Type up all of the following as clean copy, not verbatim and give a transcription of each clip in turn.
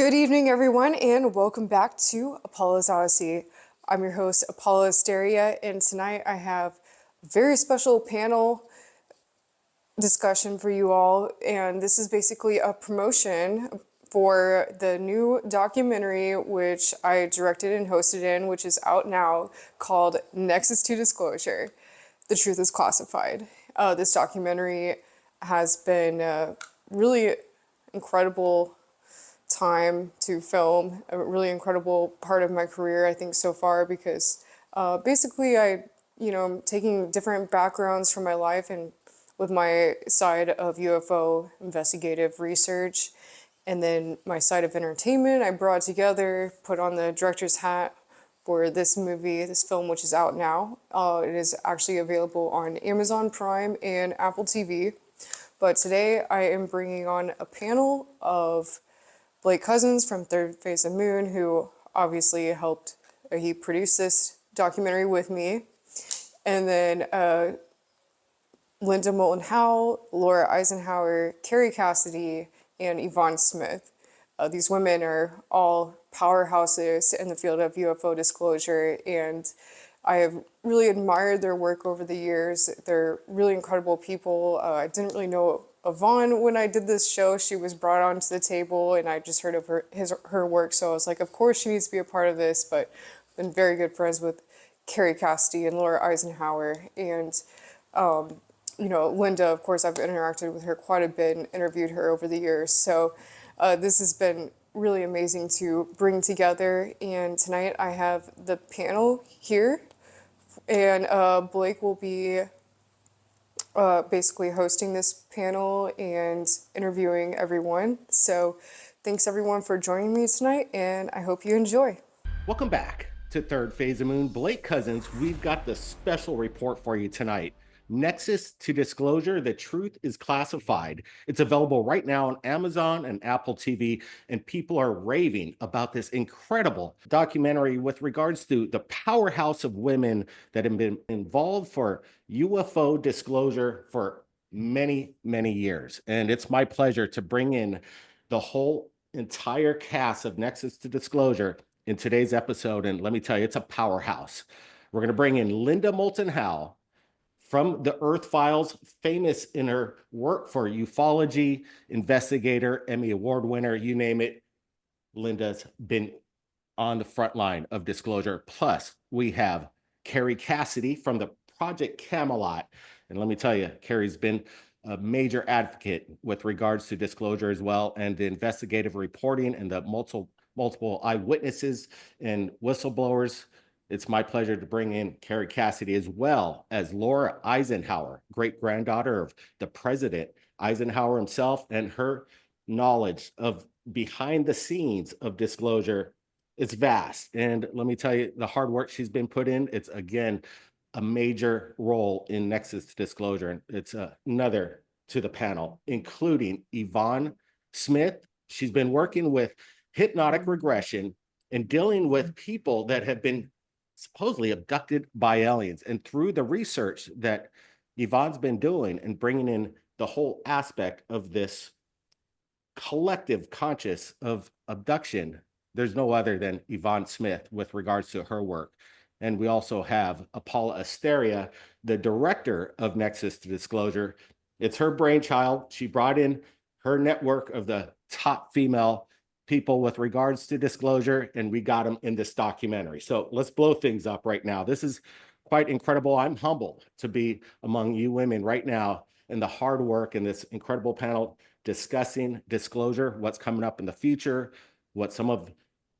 Good evening, everyone, and welcome back to Apollo's Odyssey. I'm your host, Apolla Asteria, and tonight I have a very special panel discussion for you all, and this is basically a promotion for the new documentary which I directed and hosted in, which is out now, called Nexus to Disclosure: The Truth is Classified. This documentary has been a really incredible time to film, a really incredible part of my career, I think, so far, because basically I'm taking different backgrounds from my life and with my side of UFO investigative research and then my side of entertainment, I brought together, put on the director's hat for this movie, this film, which is out now. It is actually available on Amazon Prime and Apple TV. But today I am bringing on a panel of Blake Cousins from Third Phase of Moon, who obviously helped, he produced this documentary with me. And then Linda Moulton Howe, Laura Eisenhower, Kerry Cassidy, and Yvonne Smith. These women are all powerhouses in the field of UFO disclosure, and I have really admired their work over the years. They're really incredible people. I didn't really know Yvonne when I did this show. She was brought onto the table, and I just heard of her work, so I was like, of course she needs to be a part of this. But I've been very good friends with Kerry Cassidy and Laura Eisenhower, and Linda, of course, I've interacted with her quite a bit and interviewed her over the years. So this has been really amazing to bring together. And tonight I have the panel here, and Blake will be basically hosting this panel and interviewing everyone. So thanks everyone for joining me tonight, and I hope you enjoy. Welcome back to Third Phase of Moon. Blake Cousins, we've got the special report for you tonight. Nexus to Disclosure: The Truth is Classified. It's available right now on Amazon and Apple TV, and people are raving about this incredible documentary with regards to the powerhouse of women that have been involved for UFO disclosure for many, many years. And it's my pleasure to bring in the whole entire cast of Nexus to Disclosure in today's episode. And let me tell you, it's a powerhouse. We're going to bring in Linda Moulton Howe from the Earth Files, famous in her work for ufology, investigator, Emmy Award winner, you name it. Linda's been on the front line of disclosure. Plus, we have Carrie Cassidy from the Project Camelot. And let me tell you, Carrie's been a major advocate with regards to disclosure as well, and the investigative reporting and the multiple eyewitnesses and whistleblowers. It's my pleasure to bring in Carrie Cassidy, as well as Laura Eisenhower, great-granddaughter of the President Eisenhower himself, and her knowledge of behind the scenes of disclosure is vast. And let me tell you, the hard work she's been put in, it's, again, a major role in Nexus to Disclosure. And it's another to the panel, including Yvonne Smith. She's been working with hypnotic regression and dealing with people that have been supposedly abducted by aliens. And through the research that Yvonne's been doing and bringing in the whole aspect of this collective conscious of abduction, there's no other than Yvonne Smith with regards to her work. And we also have Apolla Asteria, the director of Nexus to Disclosure. It's her brainchild. She brought in her network of the top female people with regards to disclosure, and we got them in this documentary. So let's blow things up right now. This is quite incredible. I'm humbled to be among you women right now in the hard work in this incredible panel discussing disclosure, what's coming up in the future, what some of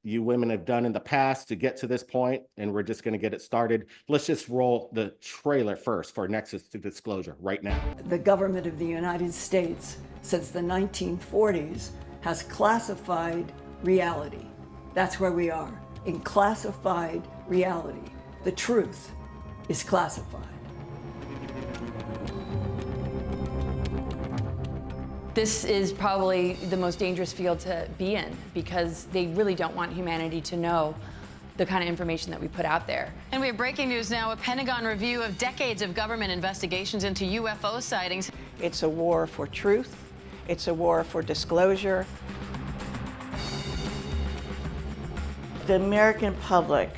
you women have done in the past to get to this point, and we're just going to get it started. Let's just roll the trailer first for Nexus to Disclosure right now. The government of the United States, since the 1940s, has classified reality. That's where we are, in classified reality. The truth is classified. This is probably the most dangerous field to be in, because they really don't want humanity to know the kind of information that we put out there. And we have breaking news now, a Pentagon review of decades of government investigations into UFO sightings. It's a war for truth. It's a war for disclosure. the American public,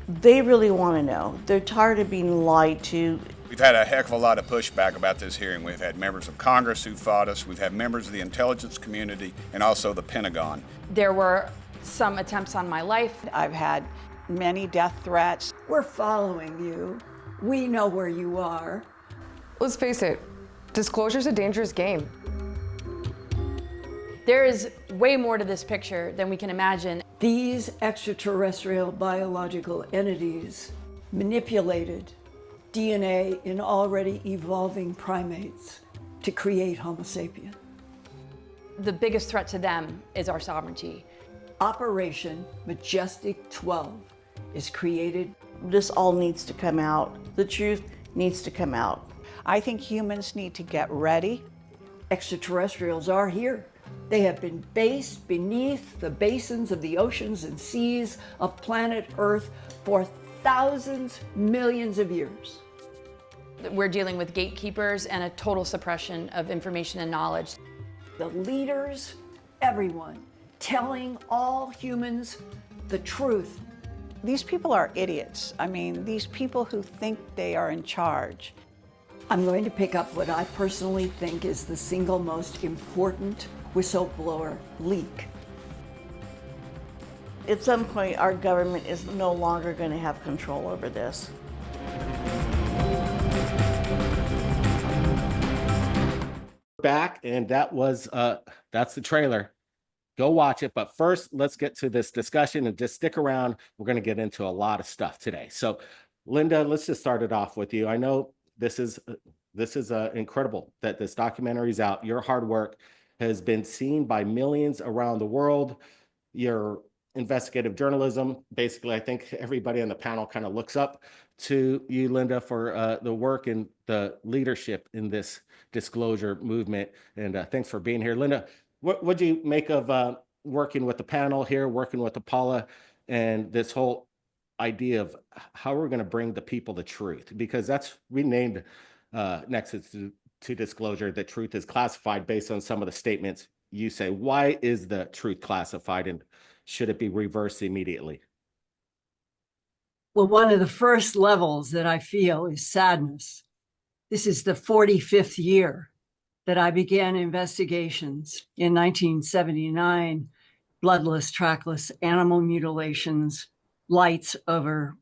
they really want to know. They're tired of being lied to. We've had a heck of a lot of pushback about this hearing. We've had members of Congress who fought us. We've had members of the intelligence community and also the Pentagon. There were some attempts on my life. I've had many death threats. We're following you. We know where you are. Let's face it, disclosure's a dangerous game. There is way more to this picture than we can imagine. These extraterrestrial biological entities manipulated DNA in already evolving primates to create Homo sapien. The biggest threat to them is our sovereignty. Operation Majestic 12 is created. This all needs to come out. The truth needs to come out. I think humans need to get ready. Extraterrestrials are here. They have been based beneath the basins of the oceans and seas of planet Earth for thousands, millions of years. We're dealing with gatekeepers and a total suppression of information and knowledge. The leaders, everyone, telling all humans the truth. These people are idiots. I mean, these people who think they are in charge. I'm going to pick up what I personally think is the single most important whistleblower leak. At some point, our government is no longer going to have control over this. Back, and that's the trailer. Go watch it. But first, let's get to this discussion and just stick around. We're going to get into a lot of stuff today. So, Linda, let's just start it off with you. I know this is incredible that this documentary is out. Your hard work has been seen by millions around the world. Your investigative journalism, basically, I think everybody on the panel kind of looks up to you, Linda, for the work and the leadership in this disclosure movement. And thanks for being here. Linda, what do you make of working with the panel here, working with Apolla, and this whole idea of how we're going to bring the people the truth? Because we named Nexus to Disclosure, the truth is classified based on some of the statements you say. Why is the truth classified, and should it be reversed immediately? Well, one of the first levels that I feel is sadness. This is the 45th year that I began investigations in 1979, bloodless, trackless animal mutilations, lights over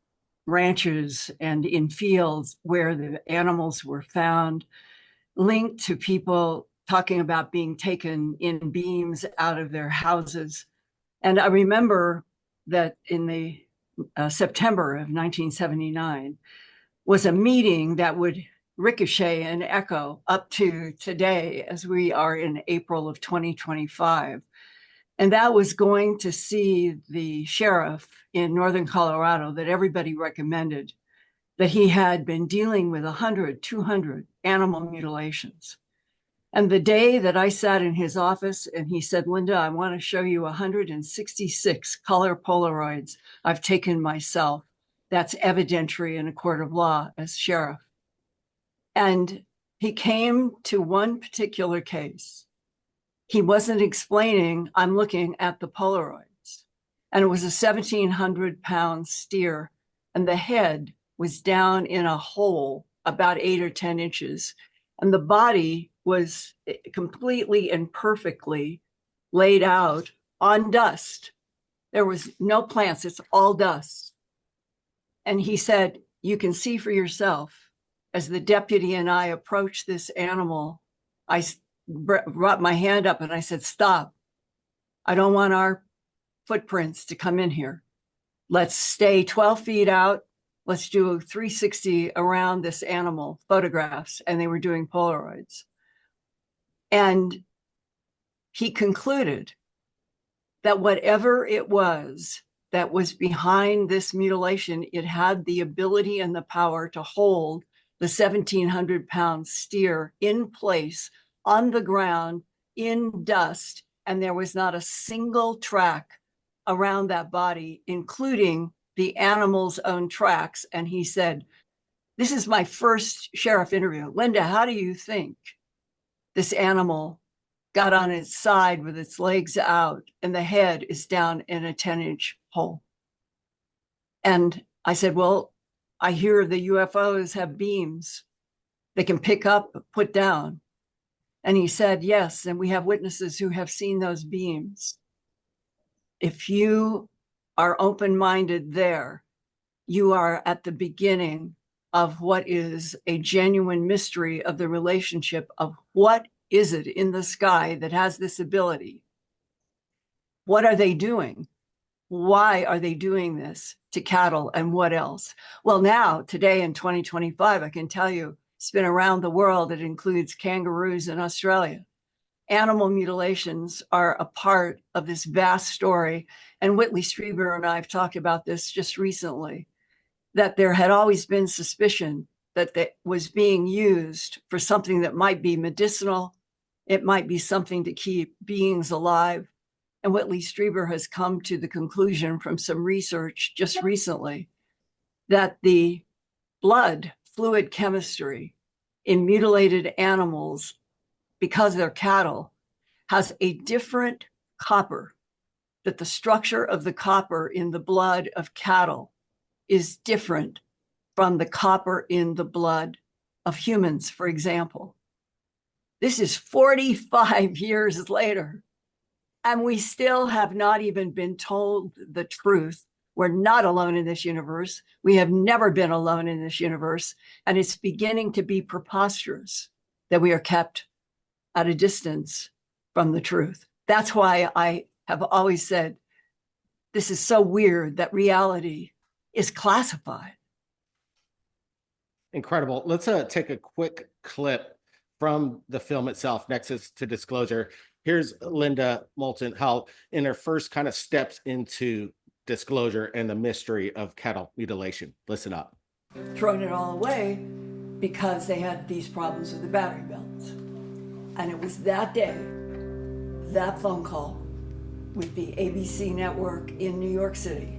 ranches and in fields where the animals were found, linked to people talking about being taken in beams out of their houses. And I remember that in the September of 1979 was a meeting that would ricochet and echo up to today as we are in April of 2025. And that was going to see the sheriff in Northern Colorado that everybody recommended, that he had been dealing with 100, 200 animal mutilations. And the day that I sat in his office and he said, Linda, I want to show you 166 color Polaroids I've taken myself. That's evidentiary in a court of law as sheriff. And he came to one particular case. He wasn't explaining, I'm looking at the Polaroids. And it was a 1,700-pound steer, and the head was down in a hole about 8 or 10 inches. And the body was completely and perfectly laid out on dust. There was no plants, it's all dust. And he said, you can see for yourself. As the deputy and I approached this animal, I brought my hand up and I said, stop. I don't want our footprints to come in here. Let's stay 12 feet out. Let's do a 360 around this animal, photographs. And they were doing Polaroids. And he concluded that whatever it was that was behind this mutilation, it had the ability and the power to hold the 1,700-pound steer in place on the ground in dust. And there was not a single track around that body, including the animal's own tracks. And he said, this is my first sheriff interview. Linda, how do you think this animal got on its side with its legs out and the head is down in a 10-inch hole? And I said, well, I hear the UFOs have beams they can pick up, put down. And he said, yes, and we have witnesses who have seen those beams. If you are open-minded there, you are at the beginning of what is a genuine mystery of the relationship of what is it in the sky that has this ability? What are they doing? Why are they doing this to cattle and what else? Well, now, today in 2025, I can tell you, it's been around the world. It includes kangaroos in Australia. Animal mutilations are a part of this vast story. And Whitley Strieber and I have talked about this just recently, that there had always been suspicion that that was being used for something that might be medicinal. It might be something to keep beings alive. And Whitley Strieber has come to the conclusion from some research just recently that the blood fluid chemistry in mutilated animals, because they're cattle, has a different copper, that the structure of the copper in the blood of cattle is different from the copper in the blood of humans, for example. This is 45 years later, and we still have not even been told the truth. We're not alone in this universe. We have never been alone in this universe, and it's beginning to be preposterous that we are kept at a distance from the truth. That's why I have always said, this is so weird that reality is classified. Incredible. Let's take a quick clip from the film itself, Nexus to Disclosure. Here's Linda Moulton Howe in her first kind of steps into disclosure and the mystery of cattle mutilation. Listen up. Thrown it all away because they had these problems with the battery belts. And it was that day, that phone call with the ABC network in New York City,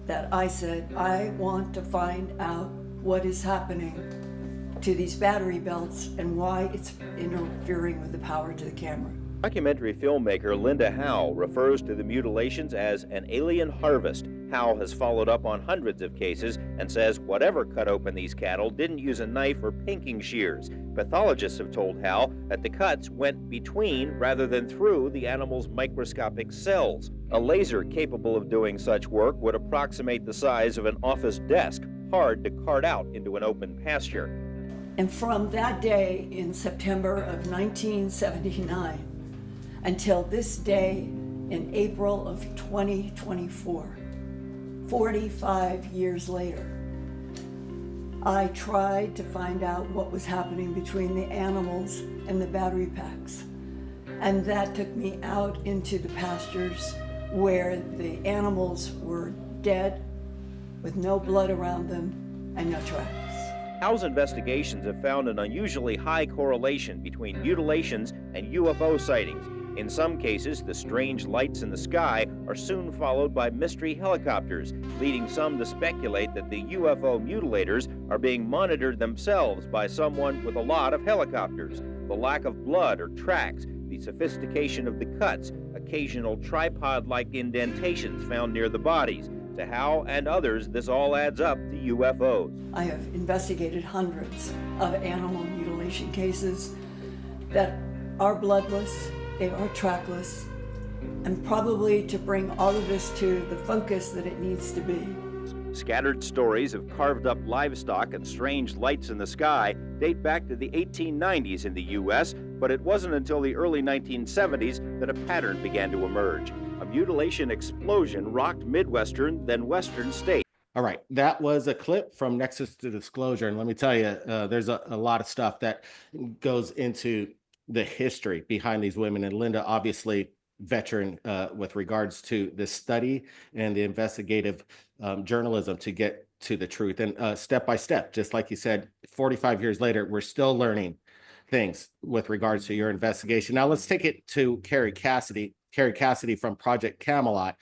that I said, I want to find out what is happening to these battery belts and why it's interfering with the power to the camera. Documentary filmmaker Linda Howe refers to the mutilations as an alien harvest. Howe has followed up on hundreds of cases and says whatever cut open these cattle didn't use a knife or pinking shears. Pathologists have told Howe that the cuts went between rather than through the animal's microscopic cells. A laser capable of doing such work would approximate the size of an office desk, hard to cart out into an open pasture. And from that day in September of 1979 until this day in April of 2024, 45 years later, I tried to find out what was happening between the animals and the battery packs. And that took me out into the pastures where the animals were dead with no blood around them and no tracks. Howe's investigations have found an unusually high correlation between mutilations and UFO sightings. In some cases, the strange lights in the sky are soon followed by mystery helicopters, leading some to speculate that the UFO mutilators are being monitored themselves by someone with a lot of helicopters. The lack of blood or tracks, the sophistication of the cuts, occasional tripod-like indentations found near the bodies. To Howe and others, this all adds up to UFOs. I have investigated hundreds of animal mutilation cases that are bloodless, they are trackless, and probably to bring all of this to the focus that it needs to be. Scattered stories of carved up livestock and strange lights in the sky date back to the 1890s in the U.S., but it wasn't until the early 1970s that a pattern began to emerge. A mutilation explosion rocked Midwestern, then Western states. All right, that was a clip from Nexus to Disclosure. And let me tell you, there's a lot of stuff that goes into the history behind these women. And Linda, obviously, veteran with regards to this study and the investigative journalism to get to the truth. And step by step, just like you said, 45 years later, we're still learning things with regards to your investigation. Now let's take it to Kerry Cassidy. Kerry Cassidy from Project Camelot.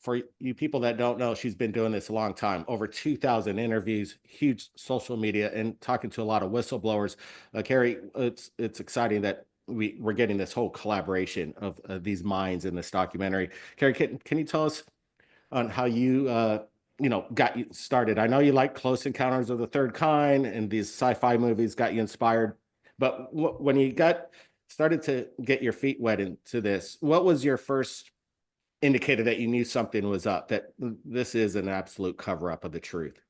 For you people that don't know, she's been doing this a long time, over 2,000 interviews, huge social media, and talking to a lot of whistleblowers. Kerry, it's exciting that we're getting this whole collaboration of these minds in this documentary. Kerry, can you tell us on how you, got you started. I know you like Close Encounters of the Third Kind, and these sci-fi movies got you inspired. But when you started to get your feet wet into this, what was your first indicator that you knew something was up, that this is an absolute cover-up of the truth?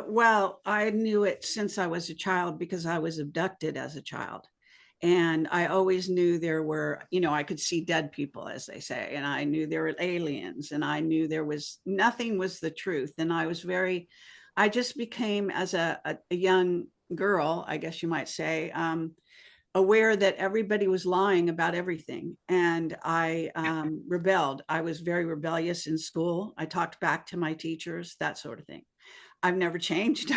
Well, I knew it since I was a child because I was abducted as a child. And I always knew there were, I could see dead people, as they say, and I knew there were aliens, and I knew nothing was the truth. And I just became, as a young girl, I guess you might say, aware that everybody was lying about everything. And I rebelled. I was very rebellious in school. I talked back to my teachers, that sort of thing. I've never changed.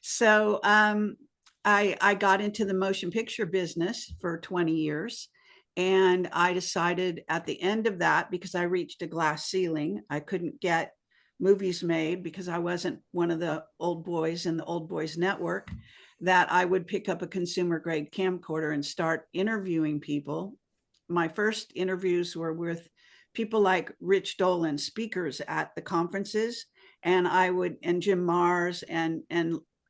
So I got into the motion picture business for 20 years. And I decided at the end of that, because I reached a glass ceiling, I couldn't get movies made because I wasn't one of the old boys in the Old Boys Network, that I would pick up a consumer grade camcorder and start interviewing people. My first interviews were with people like Rich Dolan, speakers at the conferences, and Jim Mars and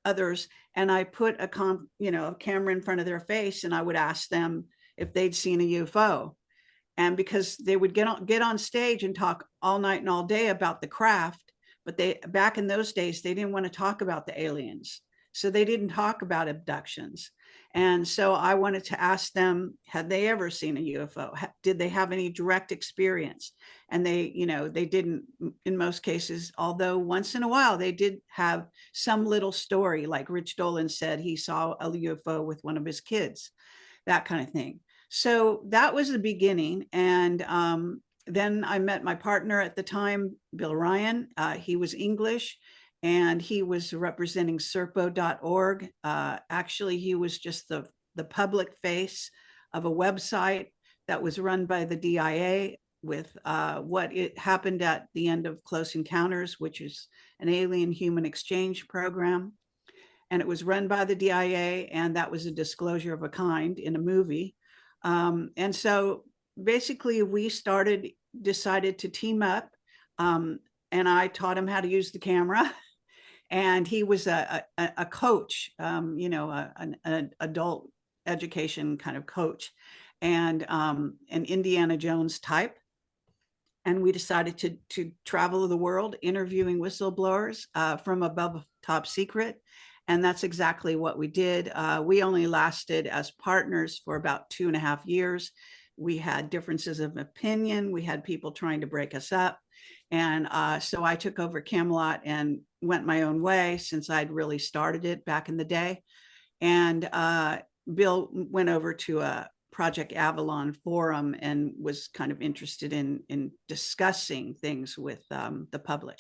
others, and I put a camera in front of their face, and I would ask them if they'd seen a UFO. And because they would get on stage and talk all night and all day about the craft, but back in those days, they didn't want to talk about the aliens. So they didn't talk about abductions. And so I wanted to ask them, had they ever seen a UFO? Did they have any direct experience? And they didn't in most cases, although once in a while they did have some little story, like Rich Dolan said he saw a UFO with one of his kids, that kind of thing. So that was the beginning. And then I met my partner at the time, Bill Ryan. He was English, and he was representing serpo.org. Actually, he was just the public face of a website that was run by the DIA with what it happened at the end of Close Encounters, which is an alien human exchange program. And it was run by the DIA, and that was a disclosure of a kind in a movie. And so basically we decided to team up, and I taught him how to use the camera. And he was a coach, an adult education kind of coach, and an Indiana Jones type. And we decided to travel the world interviewing whistleblowers from above top secret. And that's exactly what we did. We only lasted as partners for about 2.5 years. We had differences of opinion. We had people trying to break us up. And so I took over Camelot and went my own way, since I'd really started it back in the day. And Bill went over to a Project Avalon forum and was kind of interested in discussing things with the public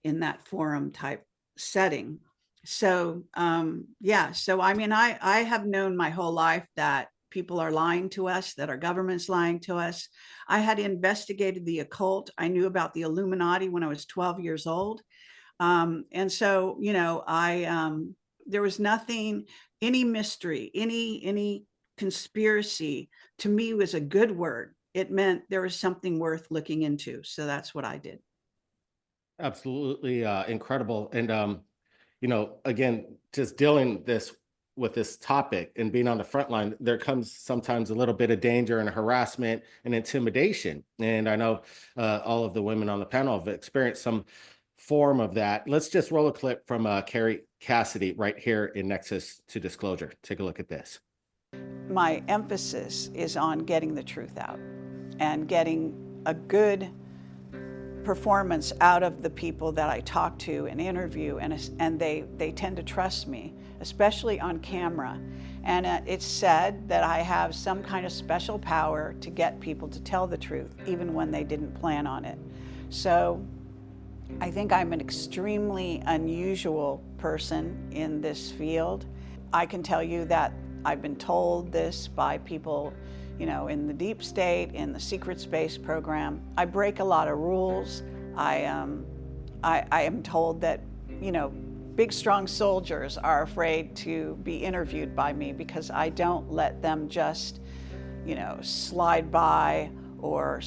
in that forum type setting. So so I mean, I have known my whole life that people are lying to us, that our government's lying to us. I had investigated the occult. I knew about the Illuminati when I was 12 years old. And so, there was nothing, any mystery, any conspiracy to me was a good word. It meant there was something worth looking into. So that's what I did. Absolutely incredible. And, again, just dealing with this topic and being on the front line, there comes sometimes a little bit of danger and harassment and intimidation. And I know all of the women on the panel have experienced some form of that. Let's just roll a clip from Kerry Cassidy right here in Nexus to Disclosure. Take a look at this. My emphasis is on getting the truth out and getting a good performance out of the people that I talk to and interview, and they tend to trust me, especially on camera. And it's said that I have some kind of special power to get people to tell the truth, even when they didn't plan on it. So I think I'm an extremely unusual person in this field. I can tell you that I've been told this by people, in the deep state, in the secret space program. I break a lot of rules. I am told that, big, strong soldiers are afraid to be interviewed by me because I don't let them just, slide by or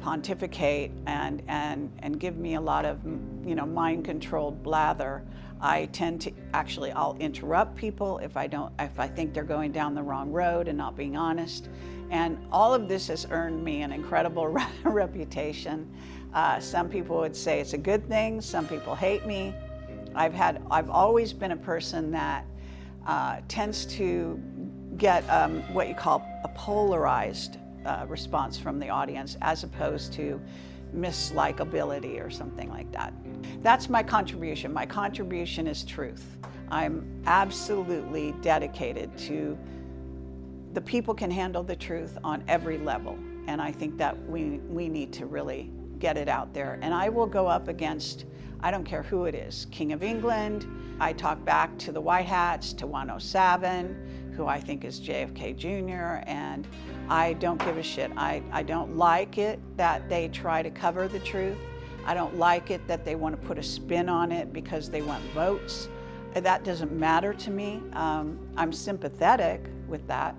pontificate and give me a lot of mind-controlled blather. I tend to I'll interrupt people if I think they're going down the wrong road and not being honest. And all of this has earned me an incredible reputation. Some people would say it's a good thing. Some people hate me. I've always been a person that tends to get what you call a polarized response from the audience, as opposed to mislikability or something like that. That's my contribution. My contribution is truth. I'm absolutely dedicated to the people can handle the truth on every level. And I think that we need to really get it out there. And I will go up against, I don't care who it is, King of England. I talk back to the White Hats, to 107, who I think is JFK Jr., and I don't give a shit. I don't like it that they try to cover the truth. I don't like it that they want to put a spin on it because they want votes. That doesn't matter to me. I'm sympathetic with that.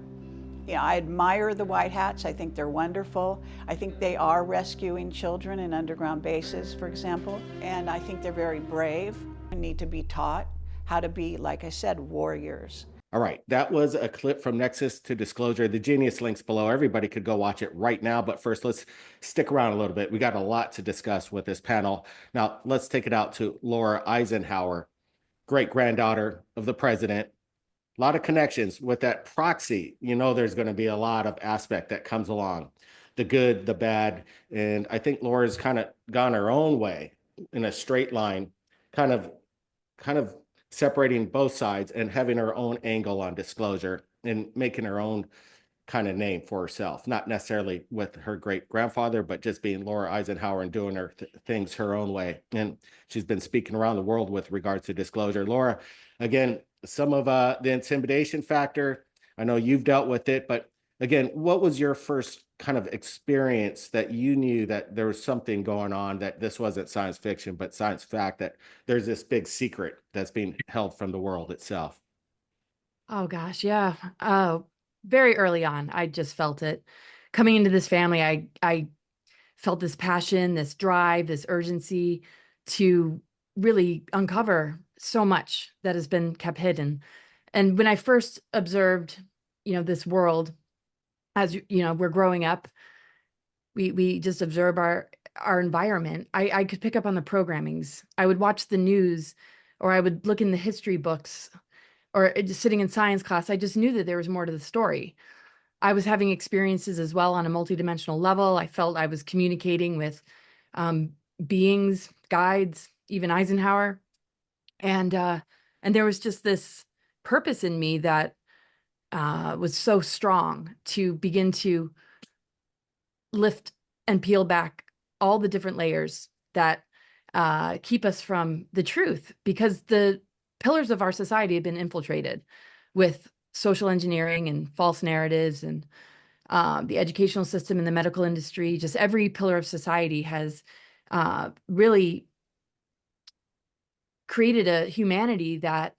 I admire the White Hats. I think they're wonderful. I think they are rescuing children in underground bases, for example. And I think they're very brave and need to be taught how to be, like I said, warriors. All right, that was a clip from Nexus to Disclosure. The Genius link's below. Everybody could go watch it right now. But first, let's stick around a little bit. We got a lot to discuss with this panel. Now, let's take it out to Laura Eisenhower, great-granddaughter of the president. A lot of connections with that proxy. There's going to be a lot of aspect that comes along, the good, the bad. And I think Laura's kind of gone her own way in a straight line, kind of separating both sides and having her own angle on disclosure and making her own kind of name for herself, not necessarily with her great grandfather, but just being Laura Eisenhower and doing her things her own way. And she's been speaking around the world with regards to disclosure. Laura, again, some of the intimidation factor, I know you've dealt with it, but again, what was your first kind of experience that you knew that there was something going on, that this wasn't science fiction, but science fact, that there's this big secret that's being held from the world itself? Oh gosh, yeah. Very early on, I just felt it. Coming into this family, I felt this passion, this drive, this urgency to really uncover so much that has been kept hidden. And when I first observed, this world, as we're growing up, we just observe our environment. I could pick up on the programmings. I would watch the news, or I would look in the history books, or just sitting in science class. I just knew that there was more to the story. I was having experiences as well on a multidimensional level. I felt I was communicating with beings, guides, even Eisenhower. And there was just this purpose in me that was so strong to begin to lift and peel back all the different layers that keep us from the truth, because the pillars of our society have been infiltrated with social engineering and false narratives, and the educational system and the medical industry. Just every pillar of society has really created a humanity that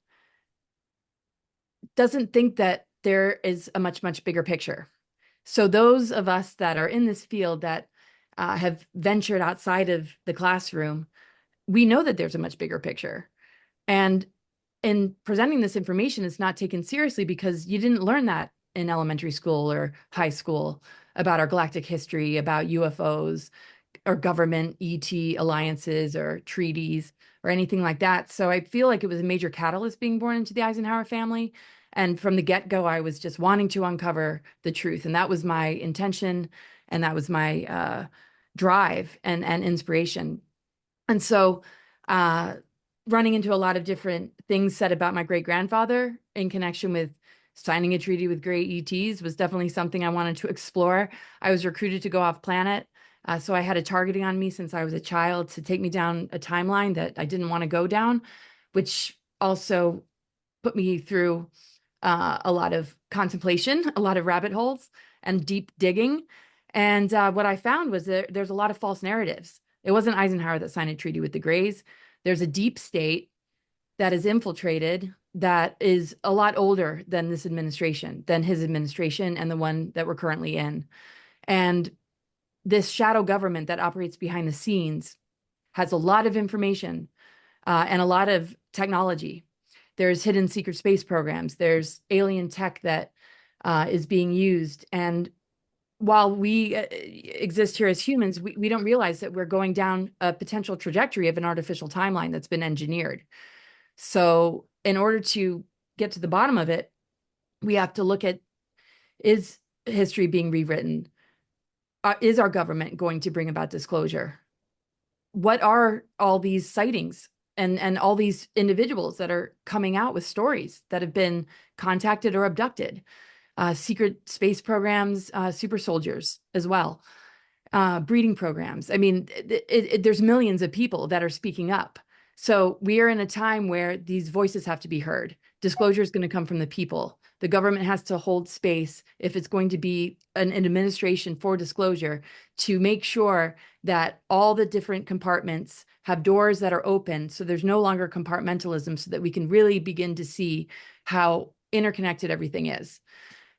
doesn't think that there is a much, much bigger picture. So those of us that are in this field that have ventured outside of the classroom, we know that there's a much bigger picture. And in presenting this information, it's not taken seriously because you didn't learn that in elementary school or high school about our galactic history, about UFOs or government ET alliances or treaties or anything like that. So I feel like it was a major catalyst being born into the Eisenhower family. And from the get-go, I was just wanting to uncover the truth. And that was my intention. And that was my drive and inspiration. And so running into a lot of different things said about my great-grandfather in connection with signing a treaty with great ETs was definitely something I wanted to explore. I was recruited to go off planet. So I had a targeting on me since I was a child to take me down a timeline that I didn't want to go down, which also put me through a lot of contemplation, a lot of rabbit holes and deep digging. And what I found was that there's a lot of false narratives. It wasn't Eisenhower that signed a treaty with the Greys. There's a deep state that is infiltrated that is a lot older than this administration, than his administration and the one that we're currently in. And this shadow government that operates behind the scenes has a lot of information and a lot of technology. There's hidden secret space programs. There's alien tech that is being used. And while we exist here as humans, we don't realize that we're going down a potential trajectory of an artificial timeline that's been engineered. So in order to get to the bottom of it, we have to look at, is history being rewritten? Is our government going to bring about disclosure? What are all these sightings and all these individuals that are coming out with stories that have been contacted or abducted? Secret space programs, super soldiers as well, breeding programs. I mean, there's millions of people that are speaking up. So we are in a time where these voices have to be heard. Disclosure is going to come from the people. The government has to hold space, if it's going to be an administration for disclosure, to make sure that all the different compartments have doors that are open, so there's no longer compartmentalism, so that we can really begin to see how interconnected everything is.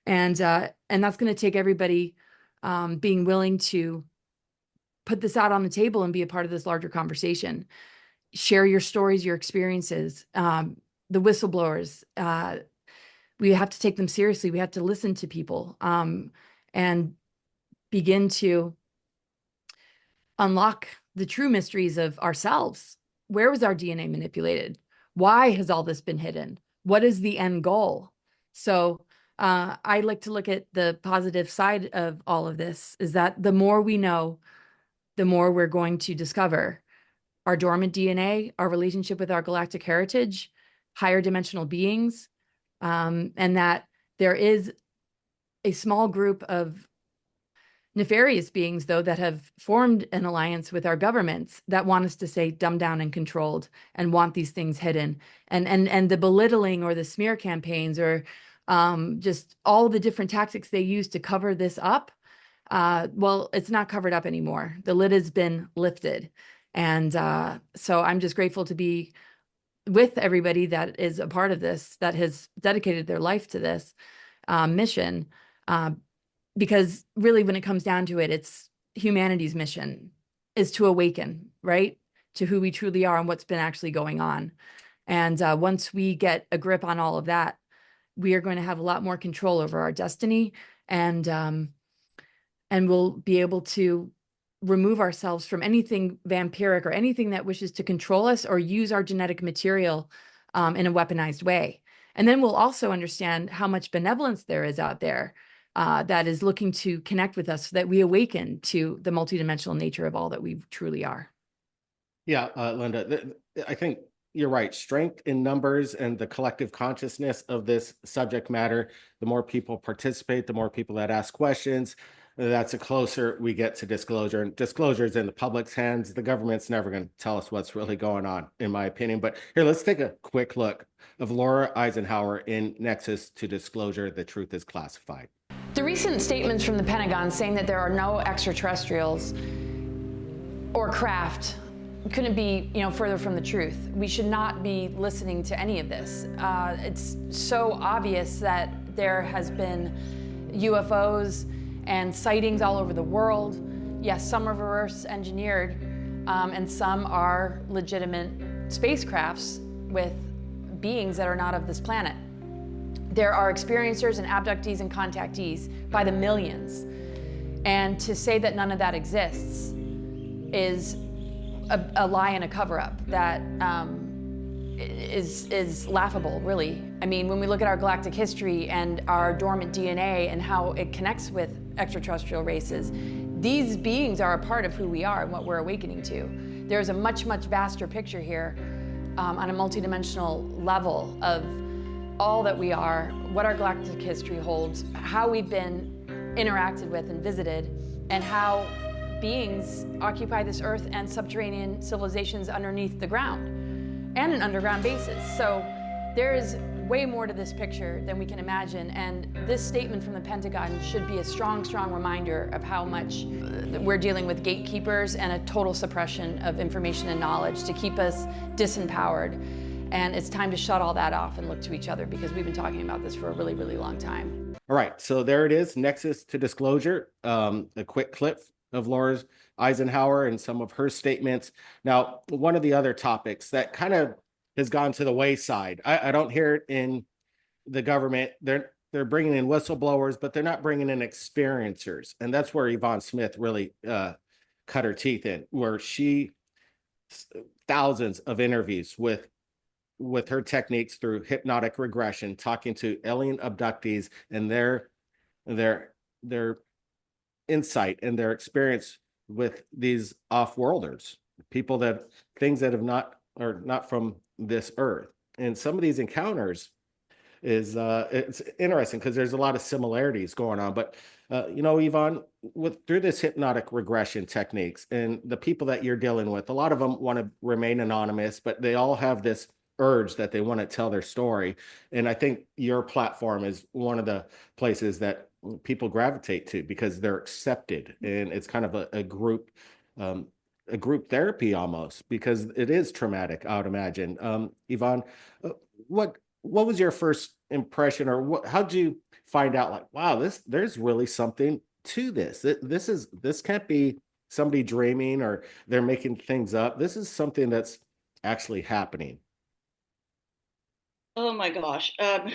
And that's going to take everybody being willing to put this out on the table and be a part of this larger conversation. Share your stories, your experiences. The whistleblowers, we have to take them seriously. We have to listen to people and begin to unlock the true mysteries of ourselves. Where was our DNA manipulated? Why has all this been hidden? What is the end goal? So I like to look at the positive side of all of this, is that the more we know, the more we're going to discover our dormant DNA, our relationship with our galactic heritage, higher dimensional beings, and that there is a small group of nefarious beings, though, that have formed an alliance with our governments that want us to stay dumbed down and controlled and want these things hidden. And the belittling or the smear campaigns or just all the different tactics they use to cover this up, well, it's not covered up anymore. The lid has been lifted. And so I'm just grateful to be with everybody that is a part of this, that has dedicated their life to this mission, because really when it comes down to it, it's humanity's mission is to awaken, right, to who we truly are and what's been actually going on. And once we get a grip on all of that, we are going to have a lot more control over our destiny, and we'll be able to remove ourselves from anything vampiric or anything that wishes to control us or use our genetic material in a weaponized way. And then we'll also understand how much benevolence there is out there that is looking to connect with us, so that we awaken to the multidimensional nature of all that we truly are. Yeah, Linda, I think you're right. Strength in numbers and the collective consciousness of this subject matter, the more people participate, the more people that ask questions, that's the closer we get to disclosure. And disclosure is in the public's hands. The government's never going to tell us what's really going on, in my opinion. But here, let's take a quick look of Laura Eisenhower in Nexus to Disclosure, The Truth is Classified. The recent statements from the Pentagon saying that there are no extraterrestrials or craft couldn't be, further from the truth. We should not be listening to any of this. It's so obvious that there has been UFOs and sightings all over the world. Yes, some are reverse engineered, and some are legitimate spacecrafts with beings that are not of this planet. There are experiencers and abductees and contactees by the millions. And to say that none of that exists is a lie and a cover-up that is laughable, really. I mean, when we look at our galactic history and our dormant DNA and how it connects with extraterrestrial races, these beings are a part of who we are and what we're awakening to. There's a much, much vaster picture here on a multidimensional level of all that we are, what our galactic history holds, how we've been interacted with and visited, and how beings occupy this earth and subterranean civilizations underneath the ground and in underground bases. So there is way more to this picture than we can imagine, and this statement from the Pentagon should be a strong, strong reminder of how much we're dealing with gatekeepers and a total suppression of information and knowledge to keep us disempowered. And it's time to shut all that off and look to each other, because we've been talking about this for a really, really long time. All right, so there it is, Nexus to Disclosure, a quick clip of Laura Eisenhower and some of her statements. Now, one of the other topics that kind of has gone to the wayside, I don't hear it in the government. They're bringing in whistleblowers, but they're not bringing in experiencers. And that's where Yvonne Smith really cut her teeth in, where she thousands of interviews with her techniques through hypnotic regression, talking to alien abductees and their insight and their experience with these off-worlders, people that things that have not are not from this earth. And some of these encounters is it's interesting because there's a lot of similarities going on. But Yvonne, through this hypnotic regression techniques and the people that you're dealing with, a lot of them want to remain anonymous, but they all have this urge that they want to tell their story. And I think your platform is one of the places that people gravitate to because they're accepted, and it's kind of a group therapy almost, because it is traumatic, I would imagine. Yvonne, what was your first impression, or how'd you find out, like, wow, there's really something to this? This can't be somebody dreaming or they're making things up. This is something that's actually happening. Oh my gosh. I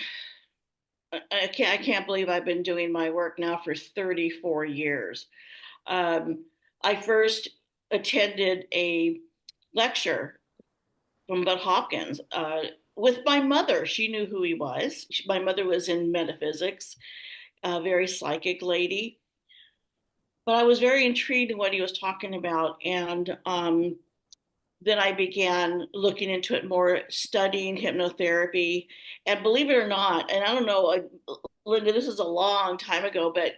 can't believe I've been doing my work now for 34 years. I first attended a lecture from Bud Hopkins with my mother. She knew who he was. My mother was in metaphysics, a very psychic lady. But I was very intrigued in what he was talking about. And then I began looking into it more, studying hypnotherapy. And believe it or not, and I don't know, Linda, this is a long time ago, but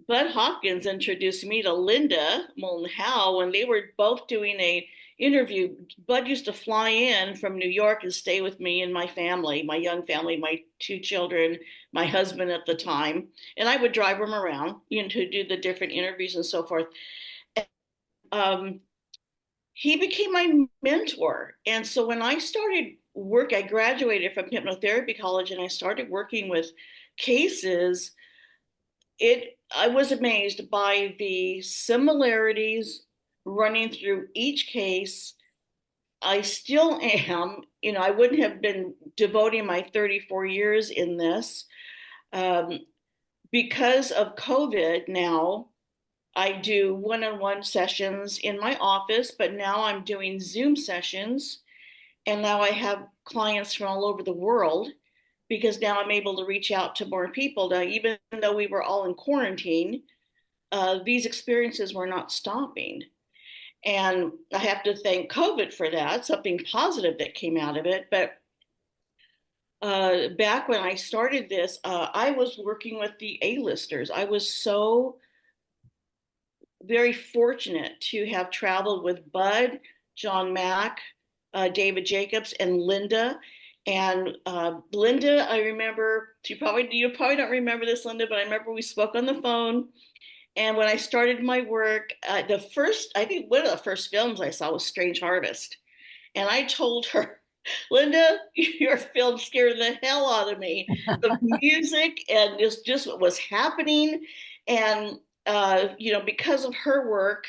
Bud Hopkins introduced me to Linda Moulton Howe when they were both doing a interview. Bud used to fly in from New York and stay with me and my family, my young family, my two children, my husband at the time, and I would drive him around, to do the different interviews and so forth. And, he became my mentor. And so when I started work, I graduated from hypnotherapy college and I started working with cases. I was amazed by the similarities running through each case. I still am, I wouldn't have been devoting my 34 years in this. Because of COVID now, I do one-on-one sessions in my office, but now I'm doing Zoom sessions. And now I have clients from all over the world because now I'm able to reach out to more people. Now, even though we were all in quarantine, these experiences were not stopping. And I have to thank COVID for that, something positive that came out of it. But back when I started this, I was working with the A-listers. I was so very fortunate to have traveled with Bud, John Mack, David Jacobs, and Linda. And Linda, I remember, you probably don't remember this, Linda, but I remember we spoke on the phone. And when I started my work, I think one of the first films I saw was Strange Harvest. And I told her, Linda, your film scared the hell out of me. The music and just what was happening. And because of her work,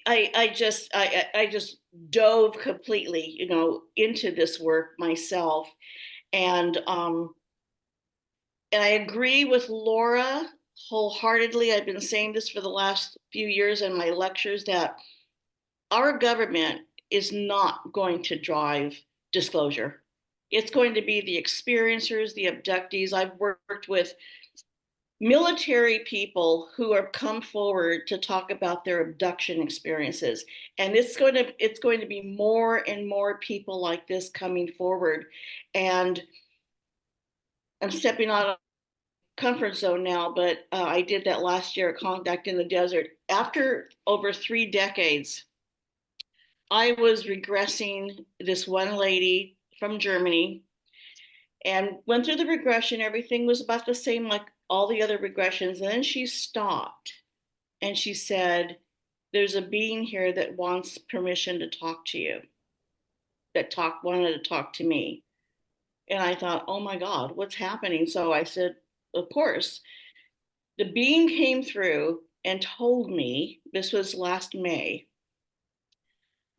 I just dove completely, into this work myself. And I agree with Laura wholeheartedly. I've been saying this for the last few years in my lectures, that our government is not going to drive disclosure. It's going to be the experiencers, the abductees. I've worked with military people who have come forward to talk about their abduction experiences. And it's going to be more and more people like this coming forward. And I'm stepping out of the comfort zone now, but I did that last year at Contact in the Desert. After over 3 decades, I was regressing this one lady from Germany and went through the regression. Everything was about the same like all the other regressions. And then she stopped and she said, there's a being here that wants permission to talk to you, wanted to talk to me. And I thought, oh my God, what's happening? So I said, of course. The being came through and told me, this was last May,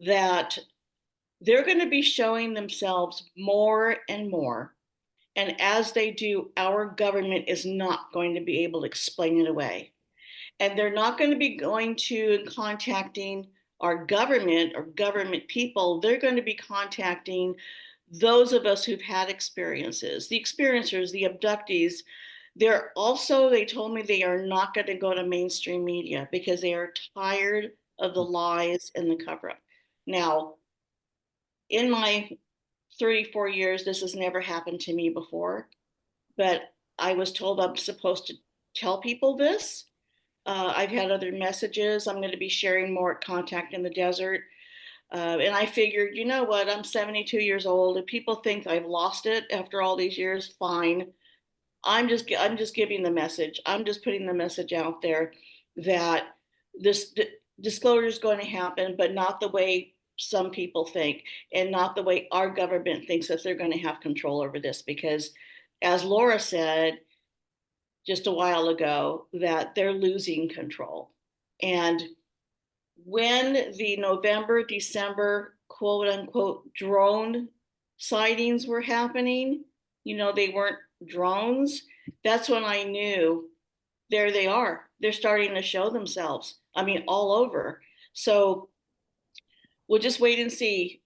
that they're going to be showing themselves more and more. And as they do, our government is not going to be able to explain it away. And they're not going to be going to and contacting our government or government people. They're going to be contacting those of us who've had experiences, the experiencers, the abductees. They told me they are not going to go to mainstream media because they are tired of the lies and the cover-up. Now, in my 34 years, this has never happened to me before, but I was told I'm supposed to tell people this. I've had other messages. I'm going to be sharing more at Contact in the Desert. And I figured, you know what, I'm 72 years old. If people think I've lost it after all these years, fine. I'm just giving the message. I'm just putting the message out there that this disclosure is going to happen, but not the way some people think, and not the way our government thinks that they're going to have control over this. Because as Laura said just a while ago, that they're losing control. And when the November, December, quote unquote, drone sightings were happening, they weren't drones. That's when I knew there they are. They're starting to show themselves. All over. So we'll just wait and see.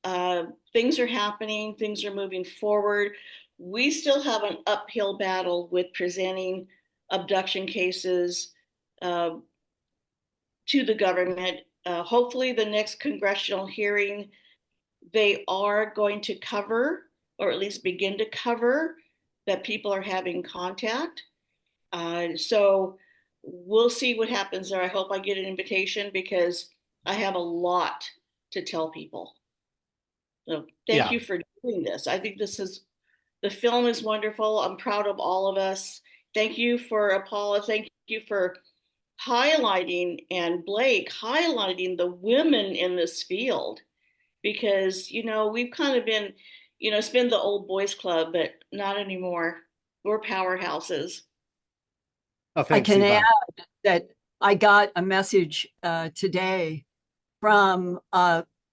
Things are happening. Things are moving forward. We still have an uphill battle with presenting abduction cases to the government. Hopefully the next congressional hearing, they are going to cover, or at least begin to cover, that people are having contact. So we'll see what happens there. I hope I get an invitation because I have a lot to tell people. So thank you for doing this. I think the film is wonderful. I'm proud of all of us. Thank you for Apolla. Thank you for highlighting, and Blake highlighting the women in this field, because we've kind of been, it's been the old boys club, but not anymore. We're powerhouses. Oh, I thanks, can Yvonne. add that I got a message today from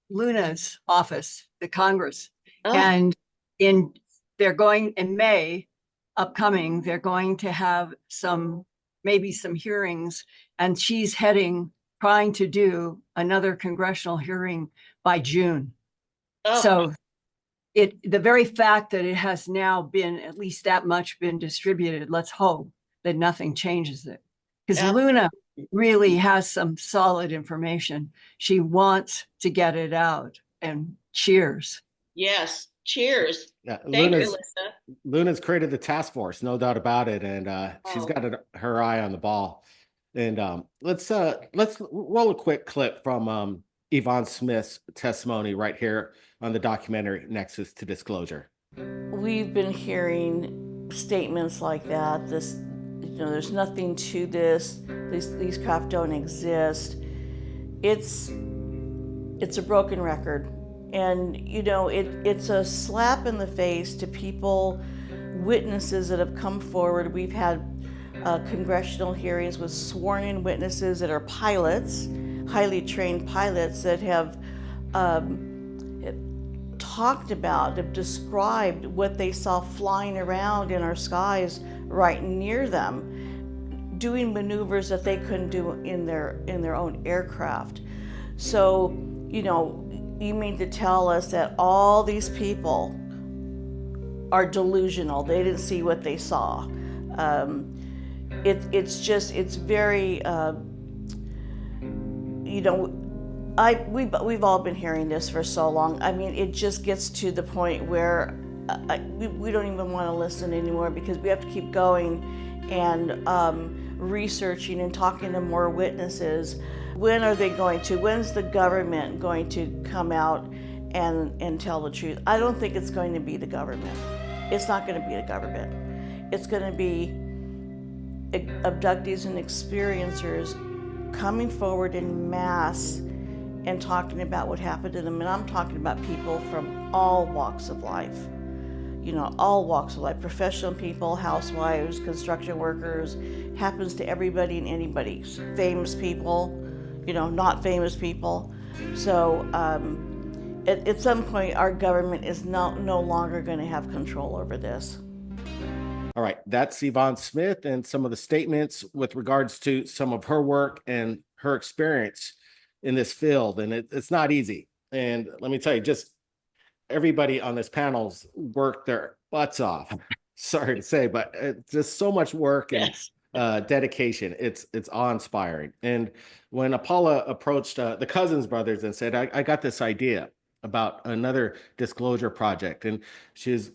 Luna's office, the Congress, and they're going in May upcoming. They're going to have maybe some hearings, and she's trying to do another congressional hearing by June. So the very fact that it has now been at least that much been distributed, let's hope that nothing changes it. Because Luna really has some solid information. She wants to get it out, and cheers. Yes, cheers. Yeah, Thank you, Linda. Luna's created the task force, no doubt about it, and she's got her eye on the ball. And let's roll a quick clip from Yvonne Smith's testimony right here on the documentary Nexus to Disclosure. We've been hearing statements like that. There's nothing to this. These craft don't exist. It's a broken record. And, it's a slap in the face to people, witnesses that have come forward. We've had congressional hearings with sworn-in witnesses that are pilots, highly trained pilots that have have described what they saw flying around in our skies right near them, doing maneuvers that they couldn't do in their own aircraft. So, you mean to tell us that all these people are delusional? They didn't see what they saw. It's very, we've all been hearing this for so long. It just gets to the point where we don't even want to listen anymore, because we have to keep going and researching and talking to more witnesses. When's the government going to come out and tell the truth? I don't think it's going to be the government. It's not going to be the government. It's going to be abductees and experiencers coming forward in mass and talking about what happened to them. And I'm talking about people from all walks of life. all walks of life, professional people, housewives, construction workers, happens to everybody and anybody, famous people, not famous people. So at some point, our government is no longer going to have control over this. All right, that's Yvonne Smith and some of the statements with regards to some of her work and her experience in this field. And it's not easy. And let me tell you, just everybody on this panel's worked their butts off. Sorry to say, but it's just so much work and dedication. It's awe-inspiring. And when Apolla approached the Cousins brothers and said, I got this idea about another disclosure project, and she's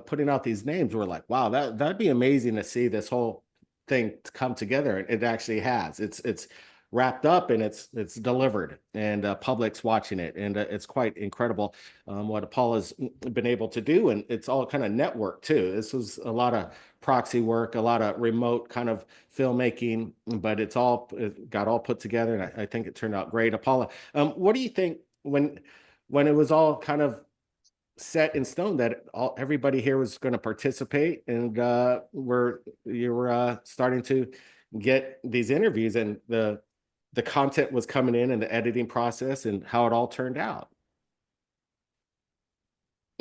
putting out these names, we're like, wow, that'd be amazing to see this whole thing come together. And it actually has. It's wrapped up and it's delivered, and public's watching it, and it's quite incredible what Apolla's been able to do. And it's all kind of network too. This was a lot of proxy work, a lot of remote kind of filmmaking, but it got all put together, and I think it turned out great. Apolla, what do you think when it was all kind of set in stone that everybody here was going to participate, and you were starting to get these interviews, and the content was coming in, and the editing process, and how it all turned out?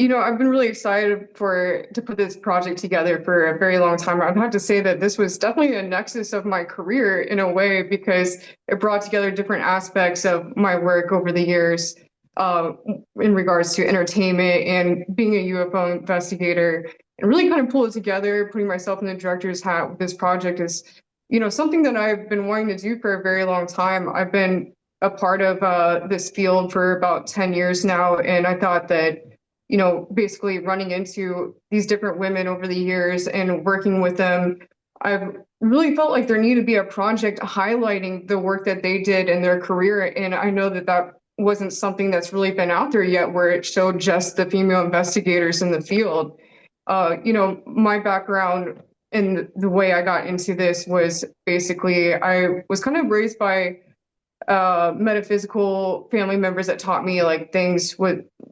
I've been really excited to put this project together for a very long time. I'd have to say that this was definitely a nexus of my career in a way, because it brought together different aspects of my work over the years in regards to entertainment and being a UFO investigator, and really kind of pull it together. Putting myself in the director's hat with this project is something that I've been wanting to do for a very long time. I've been a part of this field for about 10 years now, and I thought that basically running into these different women over the years and working with them, I've really felt like there needed to be a project highlighting the work that they did in their career. And I know that wasn't something that's really been out there yet, where it showed just the female investigators in the field. My background and the way I got into this was basically, I was kind of raised by metaphysical family members that taught me like things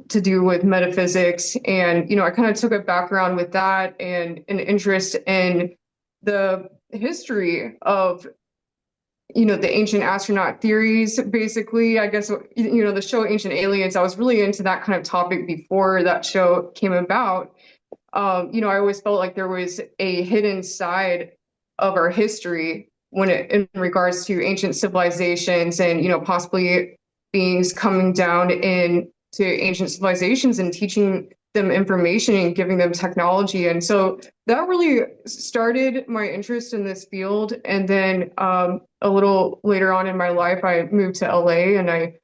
to do with metaphysics. And, I kind of took a background with that and an interest in the history of, the ancient astronaut theories, basically. I guess, the show Ancient Aliens, I was really into that kind of topic before that show came about. I always felt like there was a hidden side of our history in regards to ancient civilizations, and, possibly beings coming down into ancient civilizations and teaching them information and giving them technology. And so that really started my interest in this field. And then a little later on in my life, I moved to LA and I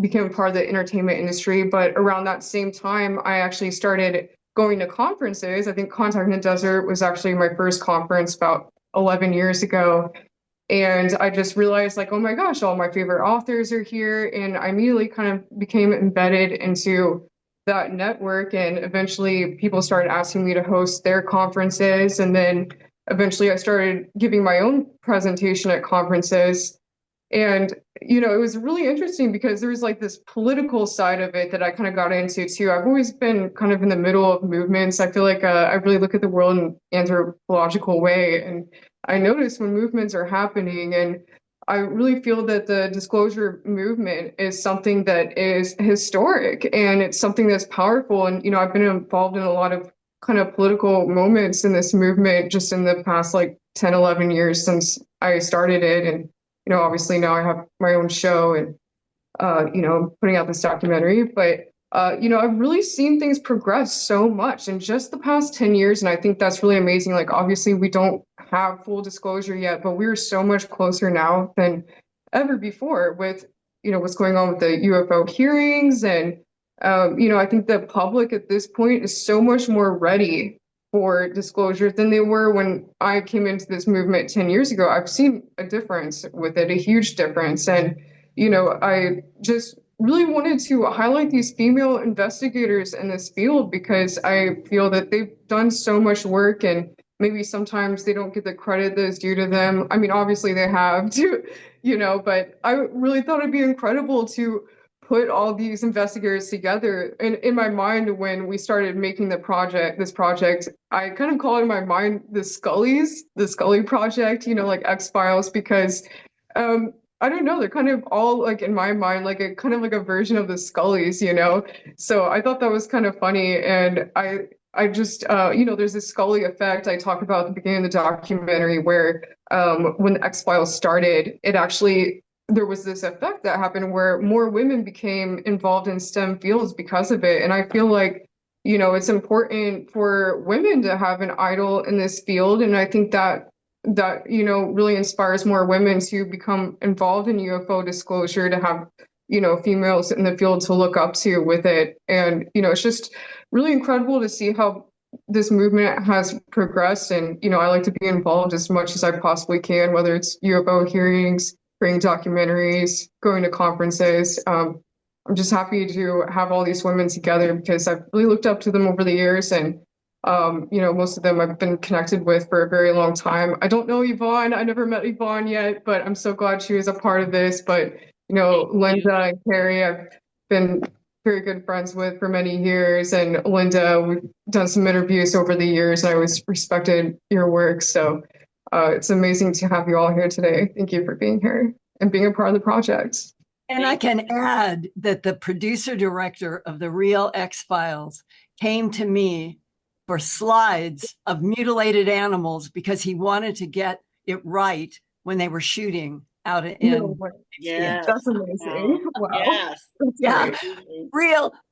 became part of the entertainment industry. But around that same time, I actually started going to conferences. I think Contact in the Desert was actually my first conference about 11 years ago. And I just realized, like, oh my gosh, all my favorite authors are here. And I immediately kind of became embedded into that network. And eventually people started asking me to host their conferences. And then eventually I started giving my own presentation at conferences. And, it was really interesting because there was like this political side of it that I kind of got into too. I've always been kind of in the middle of movements. I feel like I really look at the world in an anthropological way. And I notice when movements are happening, and I really feel that the disclosure movement is something that is historic, and it's something that's powerful. And, I've been involved in a lot of kind of political moments in this movement just in the past like 10, 11 years since I started it. And, obviously now I have my own show and, putting out this documentary. But, I've really seen things progress so much in just the past 10 years. And I think that's really amazing. Like, obviously we don't have full disclosure yet, but we're so much closer now than ever before with, what's going on with the UFO hearings. And, I think the public at this point is so much more ready for disclosure than they were when I came into this movement 10 years ago. I've seen a difference with it, a huge difference. And, I just really wanted to highlight these female investigators in this field because I feel that they've done so much work, and maybe sometimes they don't get the credit that is due to them. I mean, obviously they have to, but I really thought it'd be incredible to put all these investigators together. And in my mind, when we started making this project, I kind of call it in my mind the Scully project, like X-Files, because I don't know, they're kind of all like in my mind, like a kind of like a version of the Scullys, So I thought that was kind of funny. And I just, there's this Scully effect I talk about at the beginning of the documentary where when the X-Files started, there was this effect that happened where more women became involved in STEM fields because of it. And I feel like, it's important for women to have an idol in this field. And I think that really inspires more women to become involved in UFO disclosure, to have, females in the field to look up to with it. And, it's just really incredible to see how this movement has progressed. And, I like to be involved as much as I possibly can, whether it's UFO hearings, creating documentaries, going to conferences. I'm just happy to have all these women together because I've really looked up to them over the years. And most of them I've been connected with for a very long time. I don't know Yvonne. I never met Yvonne yet, but I'm so glad she was a part of this. But, Linda and Carrie, I've been very good friends with for many years. And Linda, we've done some interviews over the years, and I always respected your work. So it's amazing to have you all here today. Thank you for being here and being a part of the project. And I can add that the producer director of The Real X-Files came to me for slides of mutilated animals because he wanted to get it right when they were shooting out in. Yes. That's amazing. Wow. Yes. Yeah.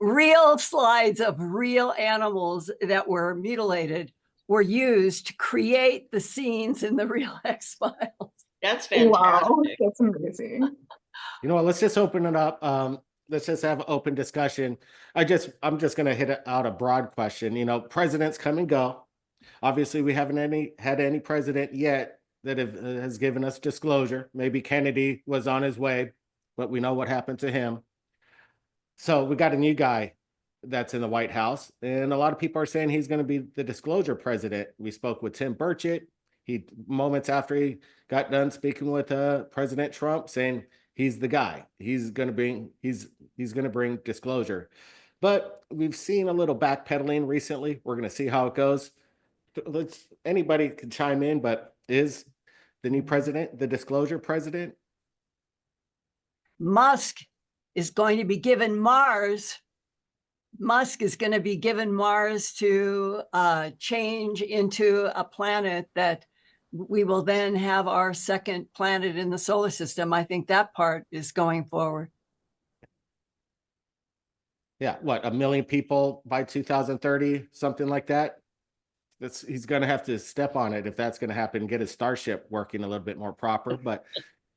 Real slides of real animals that were mutilated were used to create the scenes in The Real X-Files. That's fantastic. Wow. That's amazing. You know what? Let's just open it up. Let's just have an open discussion. I'm just going to hit out a broad question. Presidents come and go. Obviously, we haven't had any president yet that has given us disclosure. Maybe Kennedy was on his way, but we know what happened to him. So we got a new guy that's in the White House, and a lot of people are saying he's going to be the disclosure president. We spoke with Tim Burchett. He moments after he got done speaking with President Trump, saying he's the guy. He's going to bring disclosure. But we've seen a little backpedaling recently. We're going to see how it goes. Anybody can chime in, but is the new president the disclosure president? Musk is going to be given Mars. Musk is going to be given Mars to change into a planet that we will then have our second planet in the solar system. I think that part is going forward. Yeah, what, 1 million people by 2030, something like that? He's going to have to step on it if that's going to happen, get his Starship working a little bit more proper. But,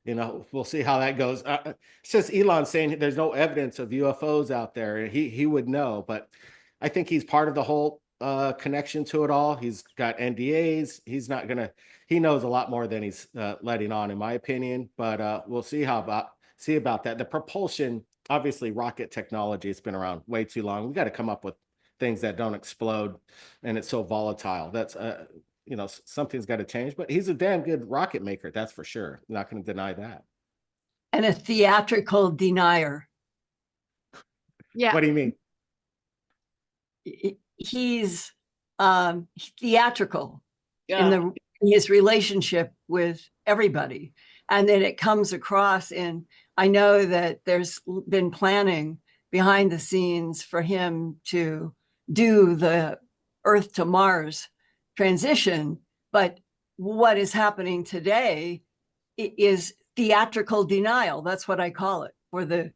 we'll see how that goes. It's just Elon saying there's no evidence of UFOs out there. He would know, but I think he's part of the whole connection to it all. He's got NDAs. He knows a lot more than he's letting on, in my opinion. But we'll see about that. The propulsion, obviously, rocket technology, it's been around way too long. We got to come up with things that don't explode, and it's so volatile. That's something's got to change. But he's a damn good rocket maker, that's for sure. I'm not going to deny that. And a theatrical denier. Yeah. What do you mean? He's theatrical Yeah. in his relationship with everybody, and then it comes across in. I know that there's been planning behind the scenes for him to do the Earth to Mars transition, but what is happening today is theatrical denial. That's what I call it, for the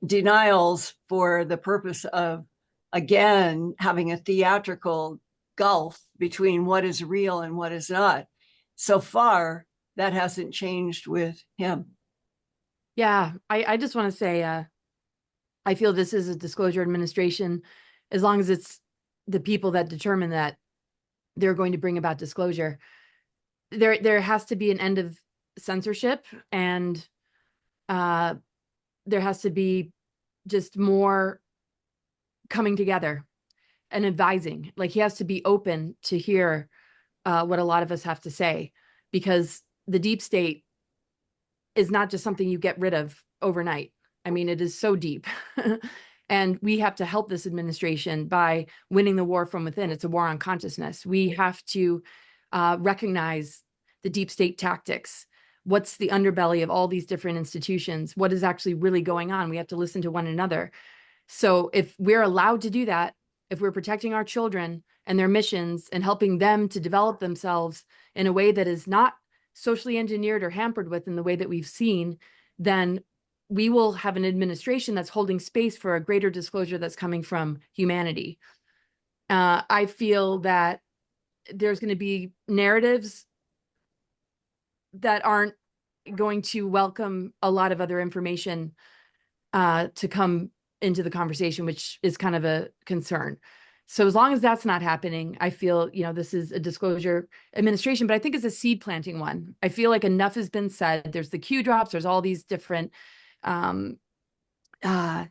denials for the purpose of, again, having a theatrical gulf between what is real and what is not. So far, that hasn't changed with him. Yeah, I just want to say, I feel this is a disclosure administration, as long as it's the people that determine that they're going to bring about disclosure. There has to be an end of censorship, and there has to be just more coming together and advising. Like, he has to be open to hear what a lot of us have to say, because the deep state is not just something you get rid of overnight. I mean, it is so deep. And we have to help this administration by winning the war from within. It's a war on consciousness. We have to recognize the deep state tactics. What's the underbelly of all these different institutions? What is actually really going on? We have to listen to one another. So if we're allowed to do that, if we're protecting our children and their missions and helping them to develop themselves in a way that is not socially engineered or hampered with in the way that we've seen, then we will have an administration that's holding space for a greater disclosure that's coming from humanity. I feel that there's going to be narratives that aren't going to welcome a lot of other information to come into the conversation, which is kind of a concern. So as long as that's not happening, I feel, this is a disclosure administration, but I think it's a seed planting one. I feel like enough has been said. There's the Q drops. There's all these different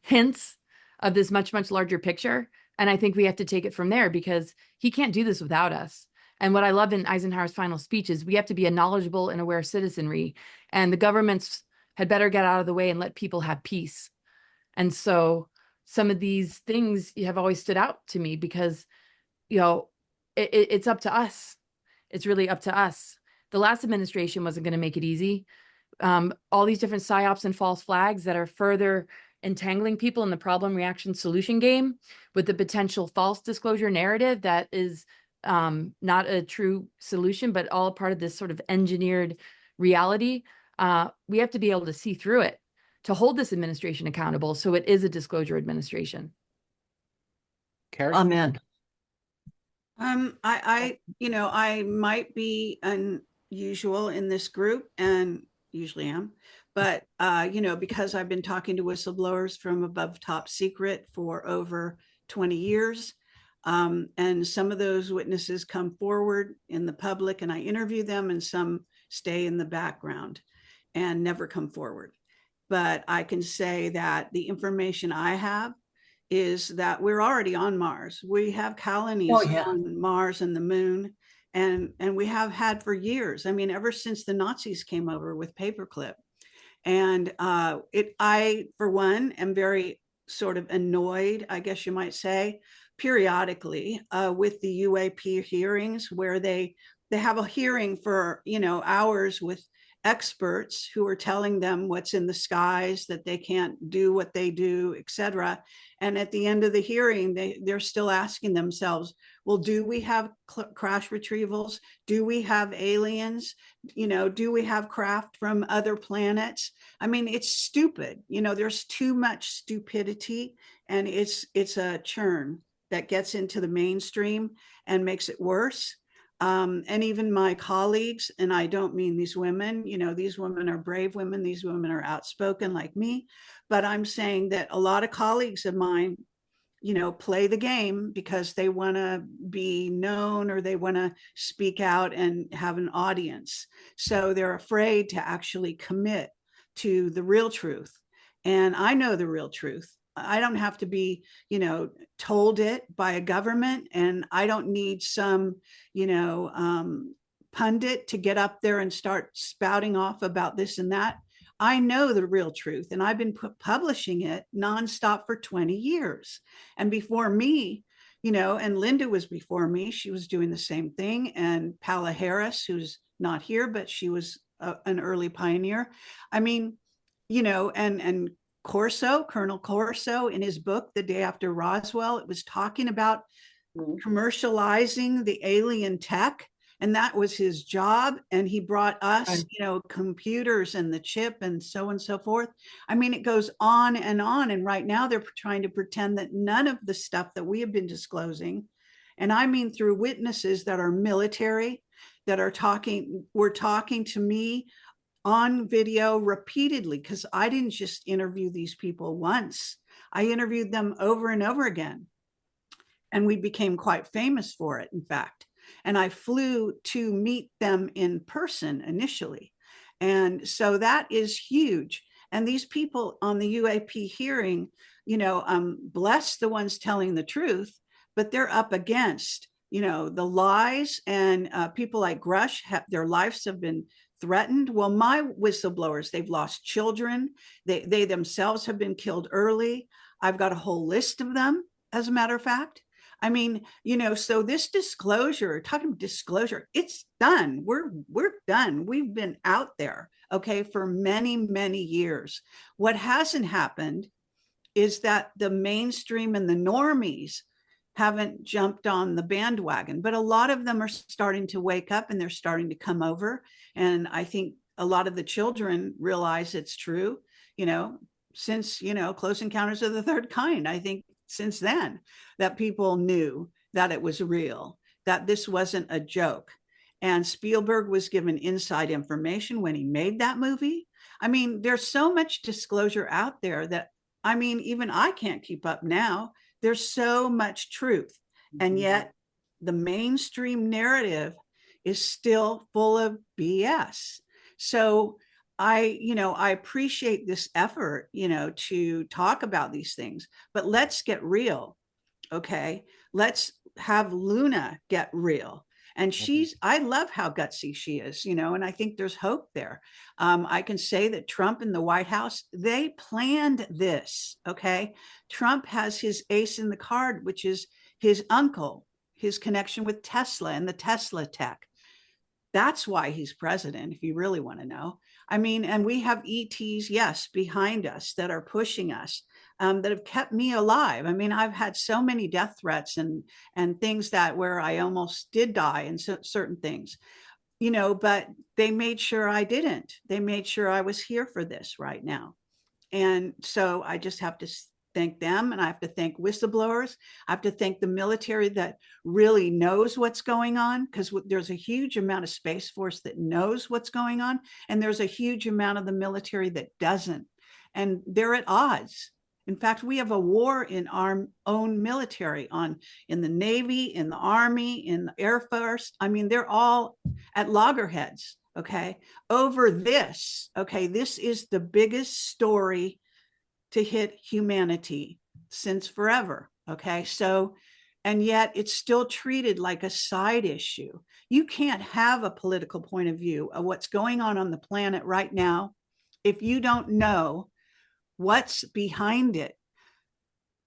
hints of this much, much larger picture. And I think we have to take it from there because he can't do this without us. And what I love in Eisenhower's final speech is we have to be a knowledgeable and aware citizenry, and the governments had better get out of the way and let people have peace. And so some of these things have always stood out to me because, it's up to us. It's really up to us. The last administration wasn't going to make it easy. All these different psyops and false flags that are further entangling people in the problem, reaction, solution game with the potential false disclosure narrative that is not a true solution, but all part of this sort of engineered reality. We have to be able to see through it to hold this administration accountable. So it is a disclosure administration. Carrie? Amen. I might be unusual in this group and usually am, but, because I've been talking to whistleblowers from above top secret for over 20 years. And some of those witnesses come forward in the public and I interview them, and some stay in the background and never come forward. But I can say that the information I have is that we're already on Mars. We have colonies on Mars and the moon, and we have had for years. I mean, ever since the Nazis came over with paperclip. And I, for one, am very sort of annoyed, I guess you might say, periodically with the UAP hearings, where they have a hearing for hours with experts who are telling them what's in the skies, that they can't do what they do, etc. And at the end of the hearing, they're still asking themselves, well, do we have crash retrievals? Do we have aliens? Do we have craft from other planets? I mean, it's stupid. There's too much stupidity, and it's a churn that gets into the mainstream and makes it worse. And even my colleagues, and I don't mean these women, these women are brave women, these women are outspoken like me, but I'm saying that a lot of colleagues of mine, play the game because they want to be known or they want to speak out and have an audience. So they're afraid to actually commit to the real truth. And I know the real truth. I don't have to be, told it by a government, and I don't need some, pundit to get up there and start spouting off about this and that. I know the real truth, and I've been publishing it nonstop for 20 years. And before me, and Linda was before me, she was doing the same thing. And Paula Harris, who's not here, but she was an early pioneer. I mean, and Colonel Corso, in his book, The Day After Roswell, it was talking about commercializing the alien tech. And that was his job. And he brought us, computers and the chip and so on and so forth. I mean, it goes on. And right now they're trying to pretend that none of the stuff that we have been disclosing, and I mean through witnesses that are military, that are were talking to me on video repeatedly, because I didn't just interview these people once. I interviewed them over and over again. And we became quite famous for it, in fact. And I flew to meet them in person initially. And so that is huge. And these people on the UAP hearing, bless the ones telling the truth, but they're up against, the lies, and people like Grush, their lives have been threatened. Well, my whistleblowers, they've lost children. They themselves have been killed early. I've got a whole list of them, as a matter of fact. I mean, so this disclosure, talking disclosure, it's done. We're done. We've been out there, okay, for many, many years. What hasn't happened is that the mainstream and the normies haven't jumped on the bandwagon, but a lot of them are starting to wake up and they're starting to come over. And I think a lot of the children realize it's true, since, Close Encounters of the Third Kind. I think since then that people knew that it was real, that this wasn't a joke. And Spielberg was given inside information when he made that movie. I mean, there's so much disclosure out there that, I mean, even I can't keep up now. There's so much truth. And yet the mainstream narrative is still full of BS. So I appreciate this effort, to talk about these things, but let's get real. Okay. Let's have Luna get real. And I love how gutsy she is, and I think there's hope there. I can say that Trump and the White House, they planned this. Okay. Trump has his ace in the card, which is his uncle, his connection with Tesla and the Tesla tech. That's why he's president, if you really want to know. I mean, and we have ETs, yes, behind us that are pushing us, that have kept me alive. I mean, I've had so many death threats and things where I almost did die in certain things, but they made sure I didn't. They made sure I was here for this right now. And so I just have to thank them, and I have to thank whistleblowers. I have to thank the military that really knows what's going on, because there's a huge amount of Space Force that knows what's going on, and there's a huge amount of the military that doesn't, and they're at odds. In fact, we have a war in our own military, in the Navy, in the Army, in the Air Force. I mean, they're all at loggerheads, okay, over this. Okay, this is the biggest story to hit humanity since forever. Okay. So, and yet it's still treated like a side issue. You can't have a political point of view of what's going on the planet right now if you don't know what's behind it.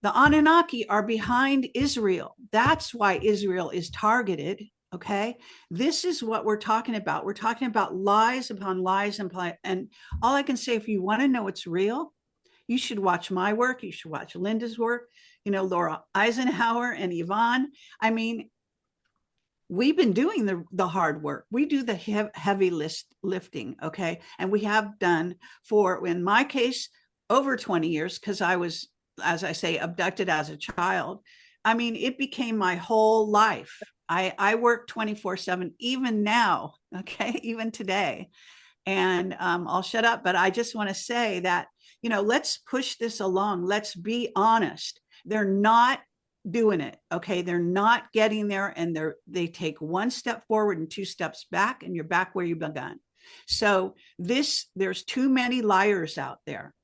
The Anunnaki are behind Israel. That's why Israel is targeted. Okay. This is what we're talking about. We're talking about lies upon lies. And all I can say, if you want to know what's real, you should watch my work. You should watch Linda's work, Laura Eisenhower and Yvonne. I mean, we've been doing the hard work. We do the heavy lifting. Okay. And we have done for, in my case, over 20 years, because I was, as I say, abducted as a child. I mean, it became my whole life. I work 24/7, even now. Okay. Even today. And I'll shut up, but I just want to say that, let's push this along. Let's be honest. They're not doing it. Okay. They're not getting there, and they take one step forward and two steps back, and you're back where you begun. So there's too many liars out there,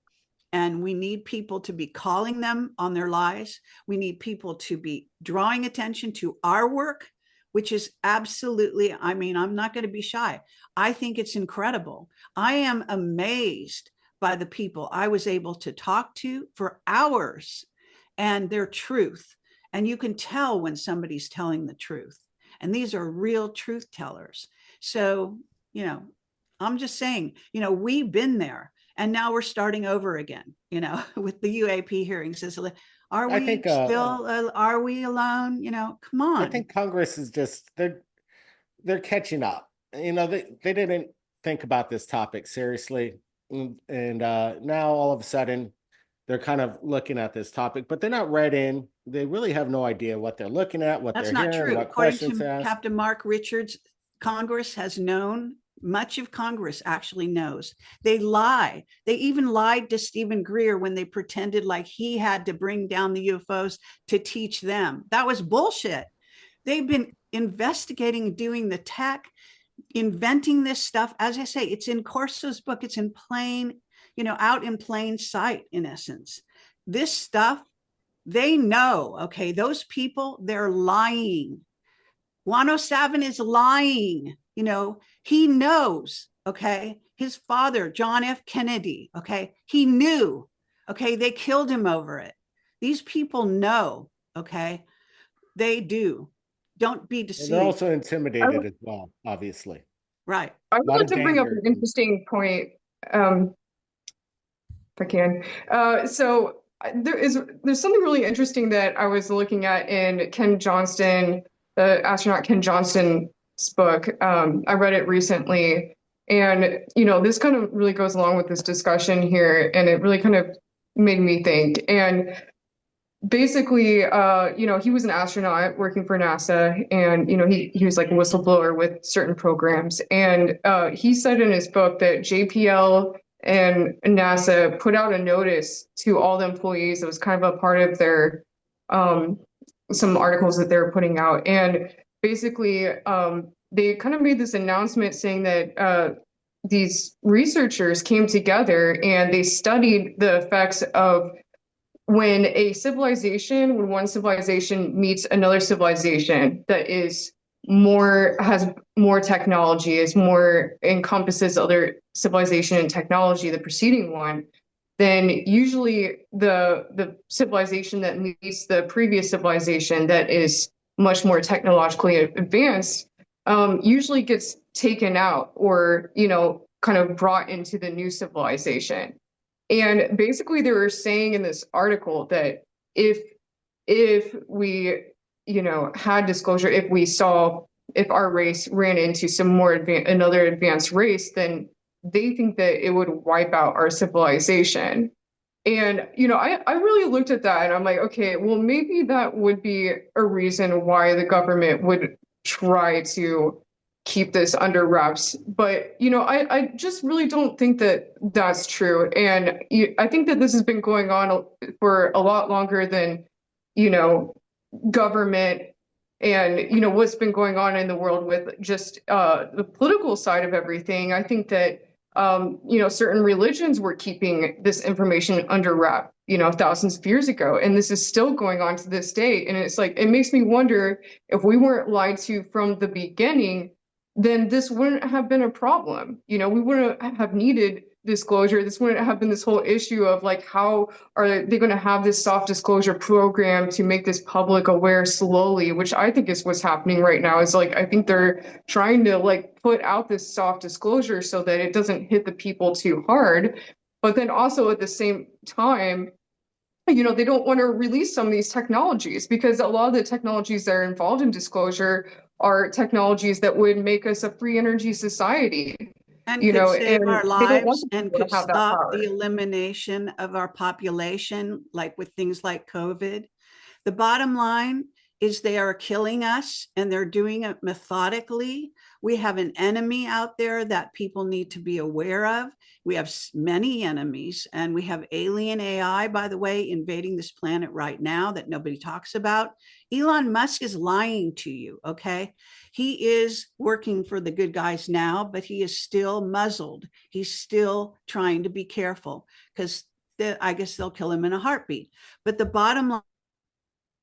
and we need people to be calling them on their lies. We need people to be drawing attention to our work, which is absolutely, I mean, I'm not going to be shy. I think it's incredible. I am amazed by the people I was able to talk to for hours and their truth. And you can tell when somebody's telling the truth. And these are real truth tellers. So, I'm just saying, we've been there, and now we're starting over again, with the UAP hearings. Are we are we alone? Come on. I think Congress is just, they're catching up. They didn't think about this topic seriously. And now all of a sudden they're kind of looking at this topic, but they're not read in. They really have no idea what they're looking at, what That's they're not hearing, true. what According questions to to ask. Captain Mark Richards, Congress has known. Much of Congress actually knows. They lie. They even lied to Stephen Greer when they pretended like he had to bring down the UFOs to teach them. That was bullshit. They've been investigating, doing the tech, inventing this stuff. As I say, it's in Corso's book. It's in plain, out in plain sight, in essence. This stuff, they know, okay, those people, they're lying. Juan O'Savin is lying. He knows okay? His father, John F. Kennedy, okay? He knew, okay? They killed him over it. These people know, okay? They do. Don't be And deceived. they're also intimidated as well, obviously. Right. I A lot wanted of to bring up an danger. interesting point, if I can. There's something really interesting that I was looking at in Ken Johnston, the astronaut Ken Johnston's book. I read it recently, and this kind of really goes along with this discussion here, and it really kind of made me think. And basically, he was an astronaut working for NASA, and he was like a whistleblower with certain programs, and he said in his book that JPL and NASA put out a notice to all the employees. It was kind of a part of their some articles that they were putting out, and basically they kind of made this announcement saying that these researchers came together and they studied the effects of when one civilization meets another civilization that has more technology, encompasses other civilization and technology, the preceding one, then usually the civilization that meets the previous civilization that is much more technologically advanced usually gets taken out or kind of brought into the new civilization. And basically they were saying in this article that if we, had disclosure, if our race ran into another advanced race, then they think that it would wipe out our civilization. And, I really looked at that and I'm like, okay, well, maybe that would be a reason why the government would try to keep this under wraps. But, I just really don't think that that's true. And I think that this has been going on for a lot longer than, government and, what's been going on in the world with just the political side of everything. I think that, certain religions were keeping this information under wrap, thousands of years ago. And this is still going on to this day. And it's like, it makes me wonder if we weren't lied to from the beginning, then this wouldn't have been a problem. We wouldn't have needed disclosure. This wouldn't have been this whole issue of like, how are they going to have this soft disclosure program to make this public aware slowly, which I think is what's happening right now. Is like, I think they're trying to like put out this soft disclosure so that it doesn't hit the people too hard. But then also at the same time, they don't want to release some of these technologies because a lot of the technologies that are involved in disclosure are technologies that would make us a free energy society. And could save our lives and could have that stop power. the elimination of our population, like with things like COVID. The bottom line is they are killing us and they're doing it methodically. We have an enemy out there that people need to be aware of. We have many enemies, and we have alien AI, by the way, invading this planet right now that nobody talks about. Elon Musk is lying to you, okay? He is working for the good guys now, but he is still muzzled. He's still trying to be careful because I guess they'll kill him in a heartbeat. But the bottom line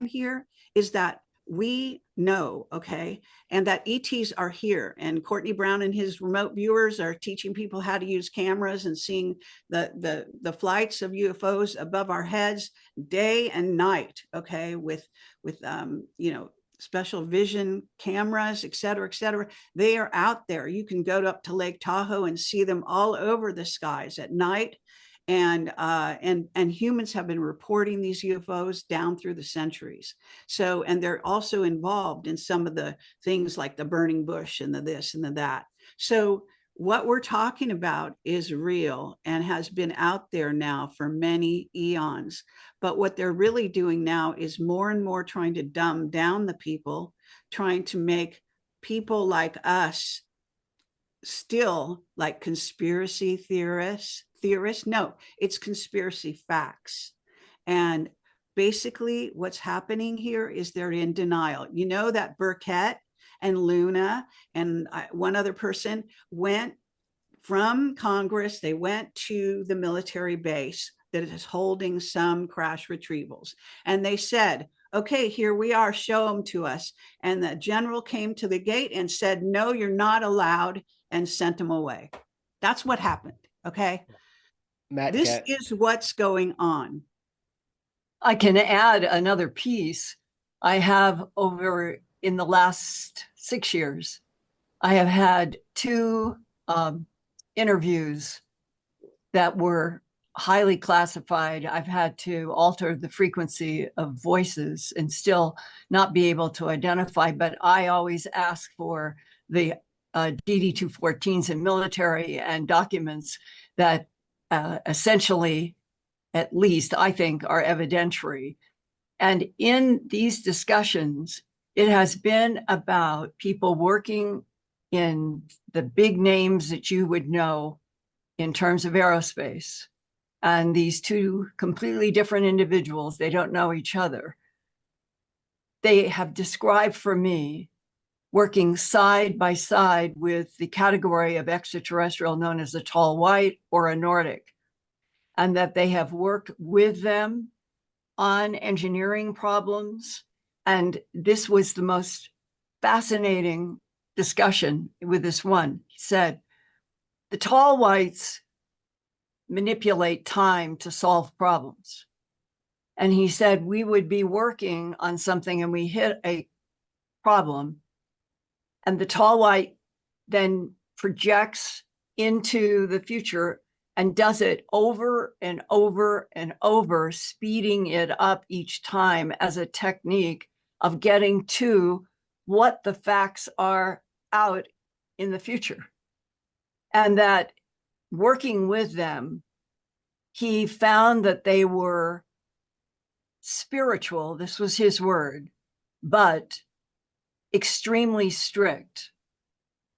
here is that we know, okay, and that ETs are here, and Courtney Brown and his remote viewers are teaching people how to use cameras and seeing the flights of UFOs above our heads day and night, okay, with special vision cameras, et cetera, et cetera. They are out there. You can go up to Lake Tahoe and see them all over the skies at night. And humans have been reporting these UFOs down through the centuries. So, and they're also involved in some of the things like the burning bush and the this and the that. So what we're talking about is real and has been out there now for many eons. But what they're really doing now is more and more trying to dumb down the people, trying to make people like us still like conspiracy theorists. No, it's conspiracy facts. And basically what's happening here is they're in denial. You know that Burkett and Luna and one other person went from Congress, they went to the military base that is holding some crash retrievals. And they said, okay, here we are, show them to us. And the general came to the gate and said, no, you're not allowed, and sent them away. That's what happened. Okay. Matt, This is what's going on. I can add another piece. I have in the last 6 years, I have had 2 interviews that were highly classified. I've had to alter the frequency of voices and still not be able to identify, but I always ask for the DD-214s in military and documents that essentially, at least I think, are evidentiary. And in these discussions, it has been about people working in the big names that you would know in terms of aerospace. And these 2 completely different individuals, they don't know each other. They have described for me working side by side with the category of extraterrestrial known as a tall white or a Nordic, and that they have worked with them on engineering problems. And this was the most fascinating discussion with this one. He said, the tall whites manipulate time to solve problems. And he said, we would be working on something and we hit a problem, and the tall white then projects into the future and does it over and over and over, speeding it up each time as a technique of getting to what the facts are out in the future. And that working with them, he found that they were spiritual, this was his word, but extremely strict.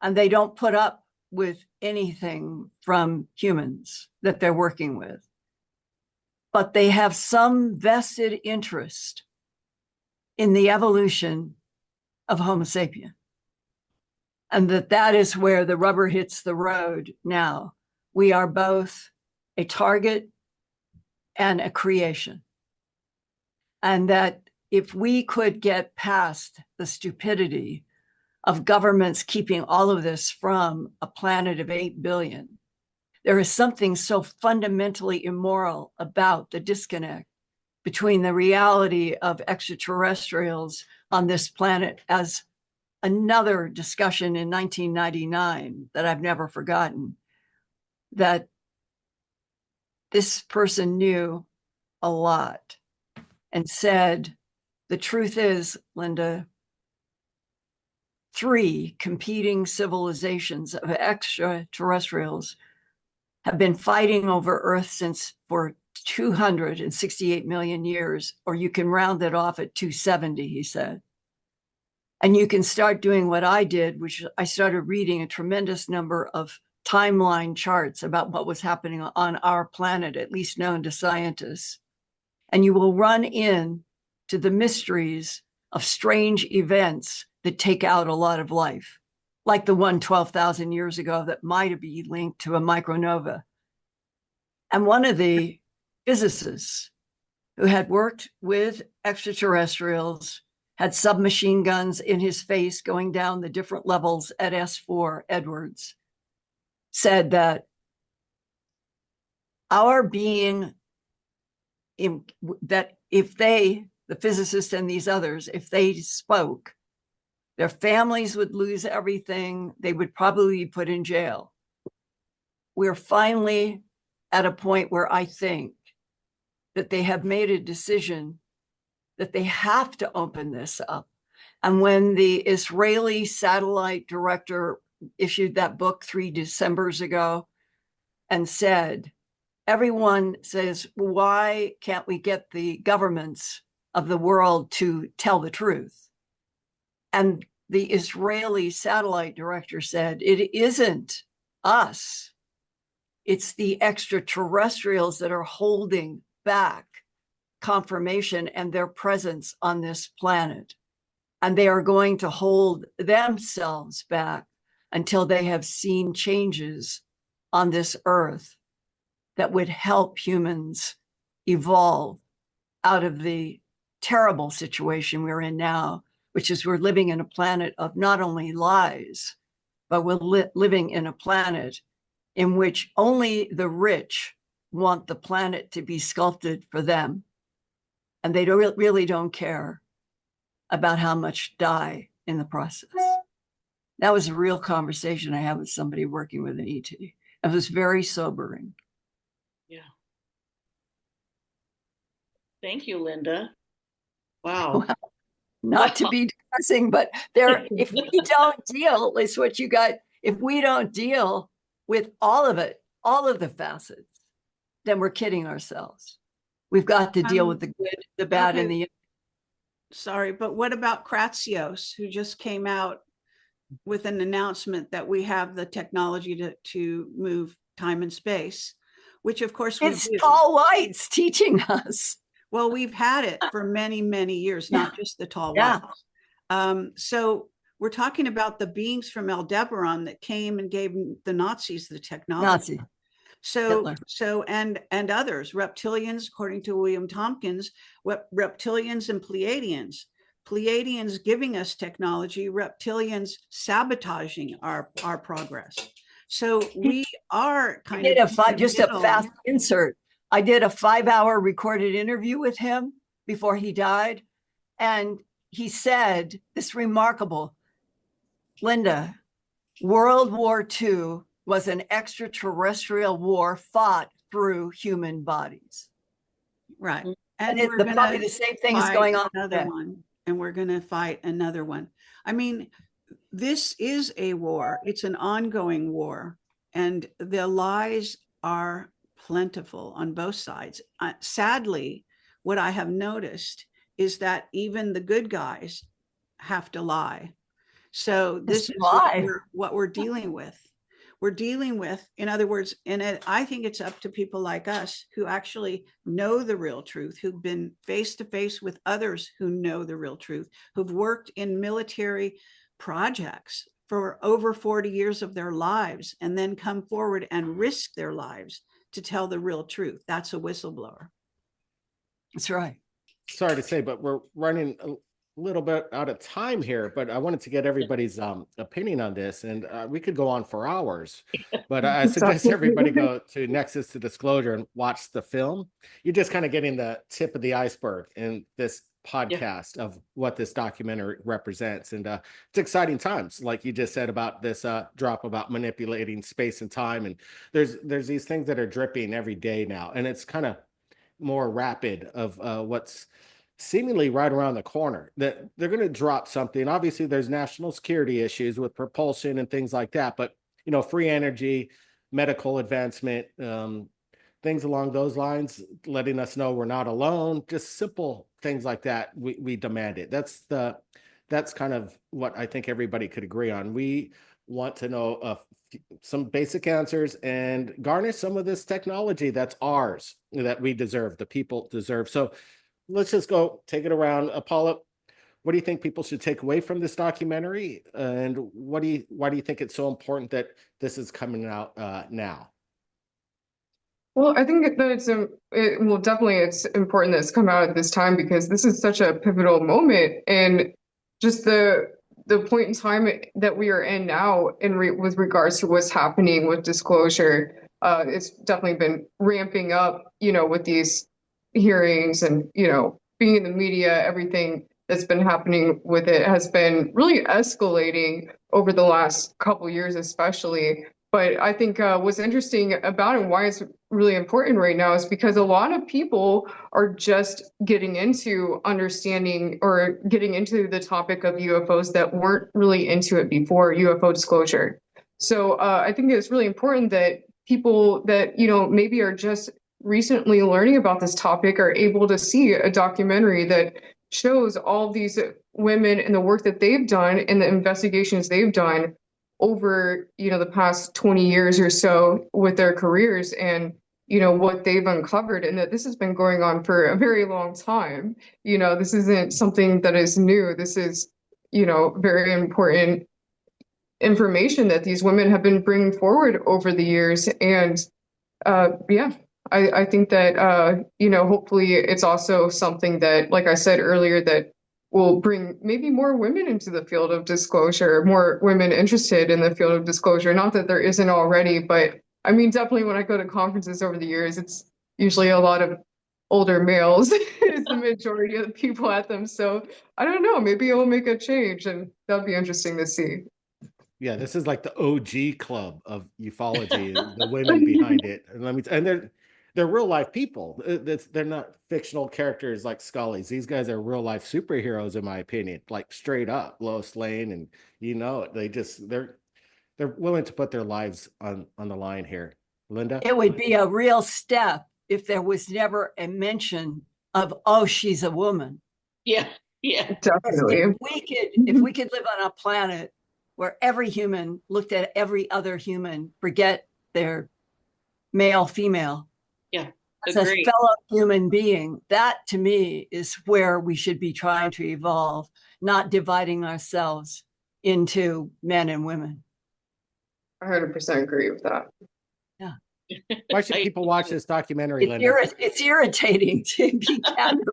And they don't put up with anything from humans that they're working with. But they have some vested interest in the evolution of Homo sapien. And that is where the rubber hits the road now. We are both a target and a creation. And that if we could get past the stupidity of governments keeping all of this from a planet of 8 billion, there is something so fundamentally immoral about the disconnect between the reality of extraterrestrials on this planet, as another discussion in 1999 that I've never forgotten, that this person knew a lot and said, the truth is, Linda, 3 competing civilizations of extraterrestrials have been fighting over Earth for 268 million years, or you can round it off at 270, he said. And you can start doing what I did, which I started reading a tremendous number of timeline charts about what was happening on our planet, at least known to scientists. And you will run in to the mysteries of strange events that take out a lot of life, like the one 12,000 years ago that might be linked to a micronova. And one of the physicists who had worked with extraterrestrials had submachine guns in his face going down the different levels at S4, Edwards, said that our being, that if they, the physicists and these others, if they spoke, their families would lose everything. They would probably be put in jail. We're finally at a point where I think that they have made a decision that they have to open this up. And when the Israeli satellite director issued that book 3 Decembers ago and said, everyone says, why can't we get the governments of the world to tell the truth? And the Israeli satellite director said, it isn't us. It's the extraterrestrials that are holding back confirmation and their presence on this planet. And they are going to hold themselves back until they have seen changes on this earth that would help humans evolve out of the terrible situation we're in now, which is we're living in a planet of not only lies, but we're living in a planet in which only the rich want the planet to be sculpted for them. And they really don't care about how much die in the process. That was a real conversation I had with somebody working with an ET. It was very sobering. Yeah. Thank you, Linda. Wow. Well, not to be depressing, but if we don't deal, it's what you got. If we don't deal with all of it, all of the facets, then we're kidding ourselves. We've got to deal with the good, the bad, and the. Sorry, but what about Kratsios, who just came out with an announcement that we have the technology to move time and space, which of course it's tall whites teaching us. Well, we've had it for many, many years, not just the tall whites. So we're talking about the beings from Aldebaran that came and gave the Nazis the technology. And others, reptilians, according to William Tompkins, reptilians and Pleiadians giving us technology, reptilians sabotaging our progress. So we are kind of just a fast insert. I did a 5-hour recorded interview with him before he died. And he said this remarkable, Linda, World War II was an extraterrestrial war fought through human bodies. Right. And probably the same thing is going on. And we're going to fight another one. I mean, this is a war. It's an ongoing war. And the lies are plentiful on both sides. Sadly, what I have noticed is that even the good guys have to lie. So this is what we're dealing with. We're dealing with, in other words, I think it's up to people like us who actually know the real truth, who've been face to face with others who know the real truth, who've worked in military projects for over 40 years of their lives and then come forward and risk their lives to tell the real truth. That's a whistleblower. That's right. Sorry to say, but we're running a little bit out of time here, but I wanted to get everybody's opinion on this, and we could go on for hours, but I suggest everybody go to Nexus to Disclosure and watch the film. You're just kind of getting the tip of the iceberg in this podcast of what this documentary represents. And it's exciting times, like you just said about this drop about manipulating space and time. And there's these things that are dripping every day now, and it's kind of more rapid of what's seemingly right around the corner, that they're going to drop something. Obviously there's national security issues with propulsion and things like that, but free energy, medical advancement, things along those lines, letting us know we're not alone, just simple things like that. We demand it. That's kind of what I think everybody could agree on. We want to know some basic answers and garnish some of this technology that's ours, that we deserve, the people deserve. So let's just go take it around. Apolla, what do you think people should take away from this documentary? And why do you think it's so important that this is coming out now? Well, I think that it's important that it's come out at this time, because this is such a pivotal moment, and just the point in time that we are in now with regards to what's happening with disclosure. It's definitely been ramping up, with these hearings and, being in the media. Everything that's been happening with it has been really escalating over the last couple years, especially. But I think what's interesting about it and why it's really important right now is because a lot of people are just getting into understanding or getting into the topic of UFOs that weren't really into it before, UFO disclosure. So I think it's really important that people that, maybe are just recently learning about this topic are able to see a documentary that shows all these women and the work that they've done and the investigations they've done over, the past 20 years or so with their careers, and, what they've uncovered, and that this has been going on for a very long time. This isn't something that is new. This is, very important information that these women have been bringing forward over the years. And I think that, hopefully it's also something that, like I said earlier, that will bring maybe more women into the field of disclosure, more women interested in the field of disclosure. Not that there isn't already, but I mean, definitely when I go to conferences over the years, it's usually a lot of older males is the majority of the people at them. So I don't know, maybe it will make a change, and that'd be interesting to see. Yeah, this is like the OG club of ufology, the women behind it. And they're real life people. They're not fictional characters like Scully's. These guys are real life superheroes, in my opinion, like straight up Lois Lane, and they're willing to put their lives on the line here. Linda? It would be a real step if there was never a mention of, oh, she's a woman. Yeah, yeah. Definitely. If we could live on a planet where every human looked at every other human, forget their male, female, Yeah, as a agree. fellow human being, that to me is where we should be trying to evolve, not dividing ourselves into men and women. 100% agree with that. Yeah. Why should people watch this documentary, Linda? It's irritating to be candid.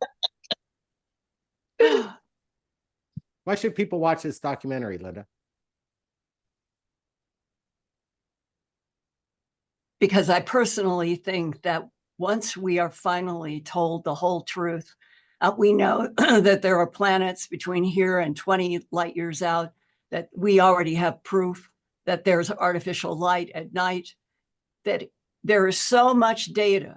Why should people watch this documentary, Linda? Because I personally think that once we are finally told the whole truth, we know that there are planets between here and 20 light years out, that we already have proof that there's artificial light at night, that there is so much data.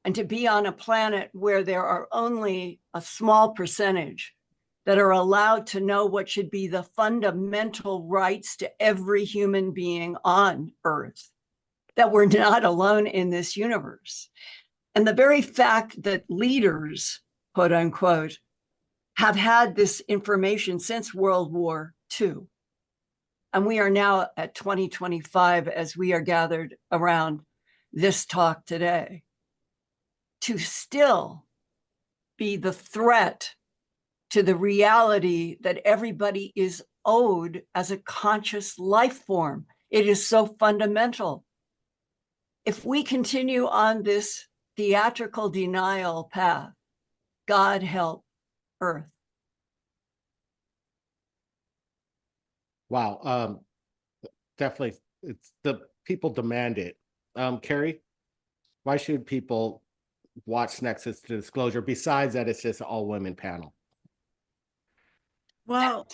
And to be on a planet where there are only a small percentage that are allowed to know what should be the fundamental rights to every human being on Earth, that we're not alone in this universe. And the very fact that leaders, quote unquote, have had this information since World War II. And we are now at 2025 as we are gathered around this talk today, to still be the threat to the reality that everybody is owed as a conscious life form. It is so fundamental. If we continue on this theatrical denial path, God help Earth. Wow. Definitely, it's the people demand it. Carrie, why should people watch Nexus to Disclosure besides that it's just an all-women panel? Well,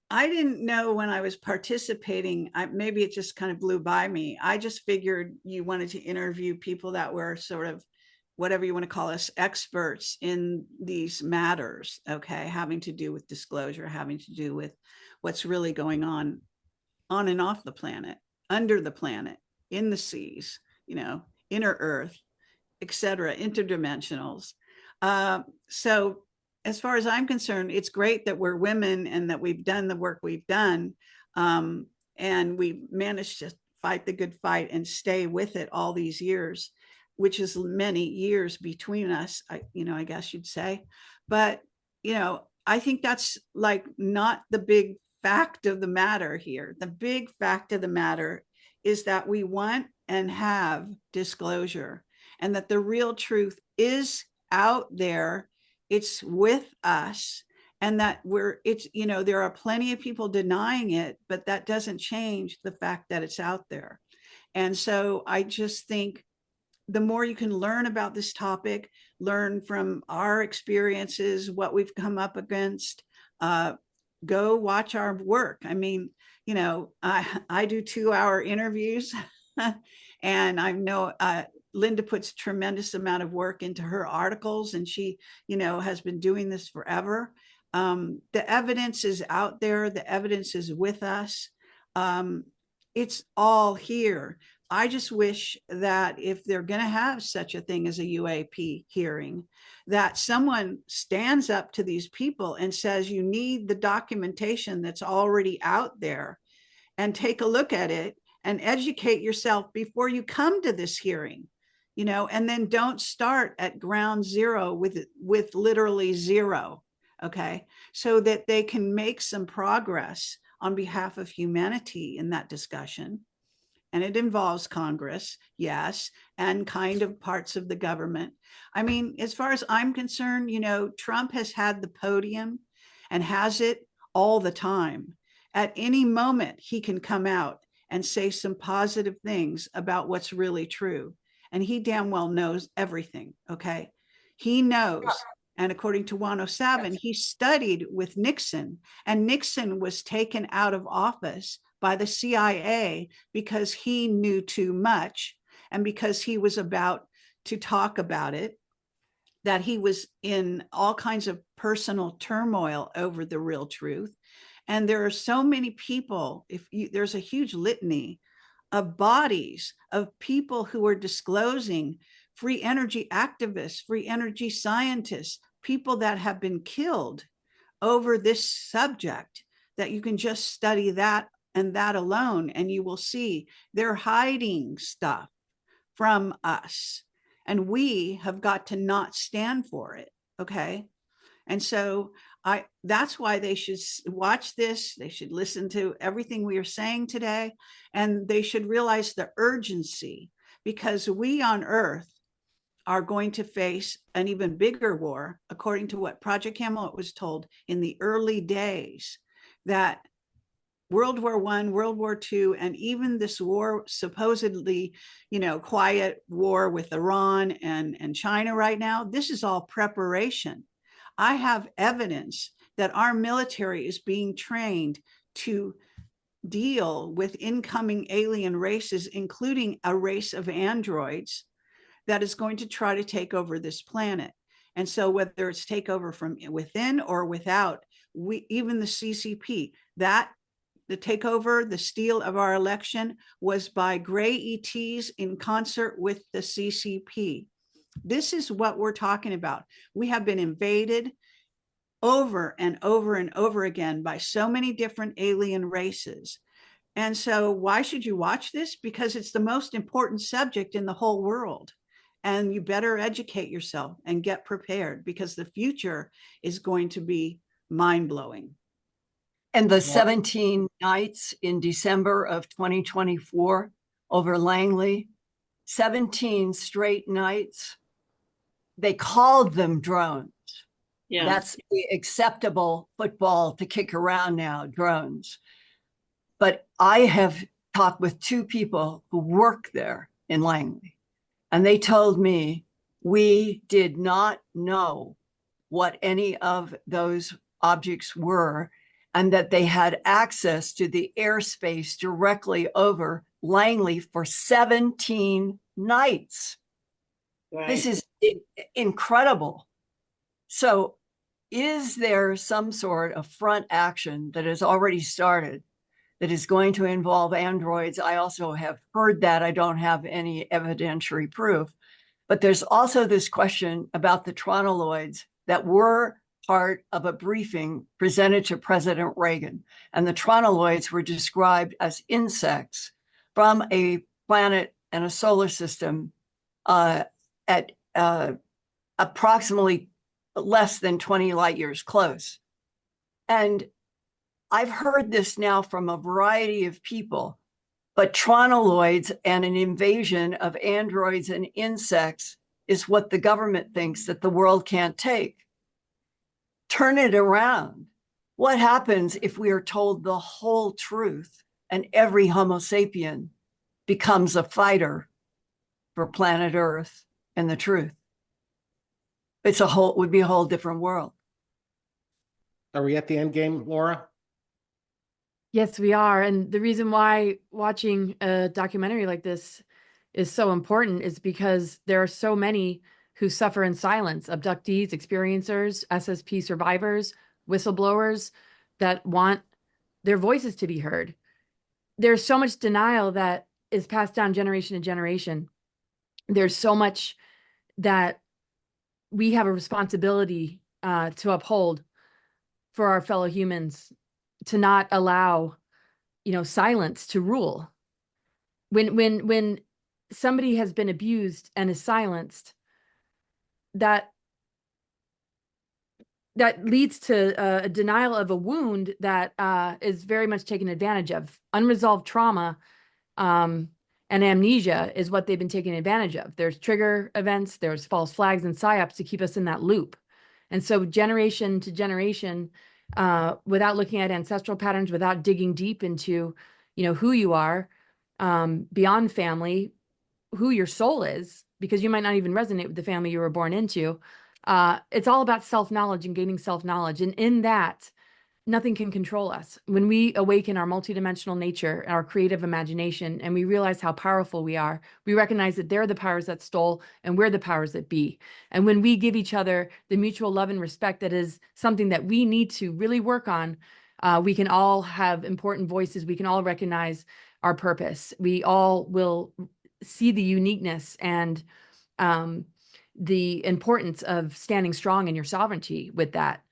I didn't know when I was participating, maybe it just kind of blew by me. I just figured you wanted to interview people that were sort of, whatever you want to call us, experts in these matters, okay, having to do with disclosure, having to do with what's really going on and off the planet, under the planet, in the seas, inner Earth, etc., interdimensionals. So as far as I'm concerned, it's great that we're women and that we've done the work we've done. And we managed to fight the good fight and stay with it all these years, which is many years between us, I guess you'd say. But, I think that's like not the big fact of the matter here. The big fact of the matter is that we want and have disclosure, and that the real truth is out there. It's with us, and that there are plenty of people denying it, but that doesn't change the fact that it's out there. And so I just think the more you can learn about this topic, learn from our experiences, what we've come up against, go watch our work. I mean, I do 2-hour interviews and I know Linda puts a tremendous amount of work into her articles, and she, has been doing this forever. The evidence is out there. The evidence is with us. It's all here. I just wish that if they're going to have such a thing as a UAP hearing, that someone stands up to these people and says, you need the documentation that's already out there, and take a look at it and educate yourself before you come to this hearing. And then don't start at ground zero with literally zero, okay? So that they can make some progress on behalf of humanity in that discussion. And it involves Congress, yes, and kind of parts of the government. I mean, as far as I'm concerned, Trump has had the podium and has it all the time. At any moment, he can come out and say some positive things about what's really true. And he damn well knows everything, okay? He knows. And according to 107, he studied with Nixon, and Nixon was taken out of office by the CIA because he knew too much and because he was about to talk about it, that he was in all kinds of personal turmoil over the real truth. And there are so many people, there's a huge litany of bodies of people who are disclosing, free energy activists, free energy scientists, people that have been killed over this subject, that you can just study that and that alone, and you will see they're hiding stuff from us. And we have got to not stand for it, okay? And so that's why they should watch this. They should listen to everything we are saying today, and they should realize the urgency, because we on Earth are going to face an even bigger war, according to what Project Camelot was told in the early days, that World War I, World War II, and even this war, supposedly, quiet war with Iran and China right now, this is all preparation. I have evidence that our military is being trained to deal with incoming alien races, including a race of androids that is going to try to take over this planet. And so whether it's takeover from within or without, even the CCP, the takeover, the steal of our election was by gray ETs in concert with the CCP. This is what we're talking about. We have been invaded over and over and over again by so many different alien races. And so why should you watch this? Because it's the most important subject in the whole world. And you better educate yourself and get prepared, because the future is going to be mind-blowing. And the 17 nights in December of 2024 over Langley, 17 straight nights, they called them drones. Yeah. That's the acceptable football to kick around now, drones. But I have talked with two people who work there in Langley, and they told me we did not know what any of those objects were, and that they had access to the airspace directly over Langley for 17 nights. Right. This is incredible. So is there some sort of front action that has already started that is going to involve androids? I also have heard that. I don't have any evidentiary proof. But there's also this question about the Tronoloids that were part of a briefing presented to President Reagan. And the Tronoloids were described as insects from a planet and a solar system at approximately less than 20 light years close. And I've heard this now from a variety of people, but Tronoloids and an invasion of androids and insects is what the government thinks that the world can't take. Turn it around. What happens if we are told the whole truth and every Homo sapien becomes a fighter for planet Earth and the truth? Would be a whole different world. Are we at the end game, Laura? Yes, we are. And the reason why watching a documentary like this is so important is because there are so many who suffer in silence: abductees, experiencers, SSP survivors, whistleblowers that want their voices to be heard. There's so much denial that is passed down generation to generation. There's so much that we have a responsibility to uphold for our fellow humans, to not allow, silence to rule. When somebody has been abused and is silenced, that leads to a denial of a wound that is very much taken advantage of. Unresolved trauma and amnesia is what they've been taking advantage of. There's trigger events, there's false flags and psyops to keep us in that loop. And so generation to generation, without looking at ancestral patterns, without digging deep into, who you are, beyond family, who your soul is, because you might not even resonate with the family you were born into. It's all about self-knowledge and gaining self-knowledge. And in that, nothing can control us. When we awaken our multidimensional nature, our creative imagination, and we realize how powerful we are, we recognize that they're the powers that stole and we're the powers that be. And when we give each other the mutual love and respect, that is something that we need to really work on. We can all have important voices. We can all recognize our purpose. We all will see the uniqueness and the importance of standing strong in your sovereignty with that,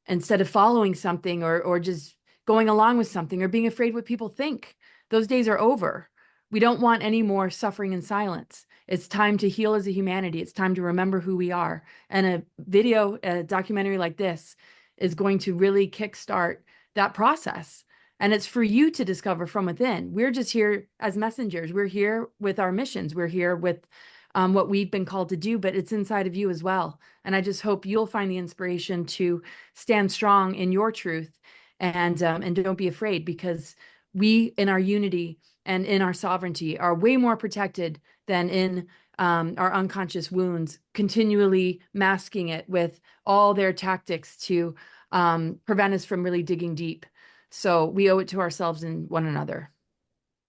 instead of following something or just going along with something or being afraid what people think. Those days are over. We don't want any more suffering in silence. It's time to heal as a humanity. It's time to remember who we are. And a documentary like this is going to really kickstart that process. And it's for you to discover from within. We're just here as messengers. We're here with our missions. We're here with what we've been called to do, but it's inside of you as well. And I just hope you'll find the inspiration to stand strong in your truth and don't be afraid, because we in our unity and in our sovereignty are way more protected than in our unconscious wounds, continually masking it with all their tactics to prevent us from really digging deep. So we owe it to ourselves and one another.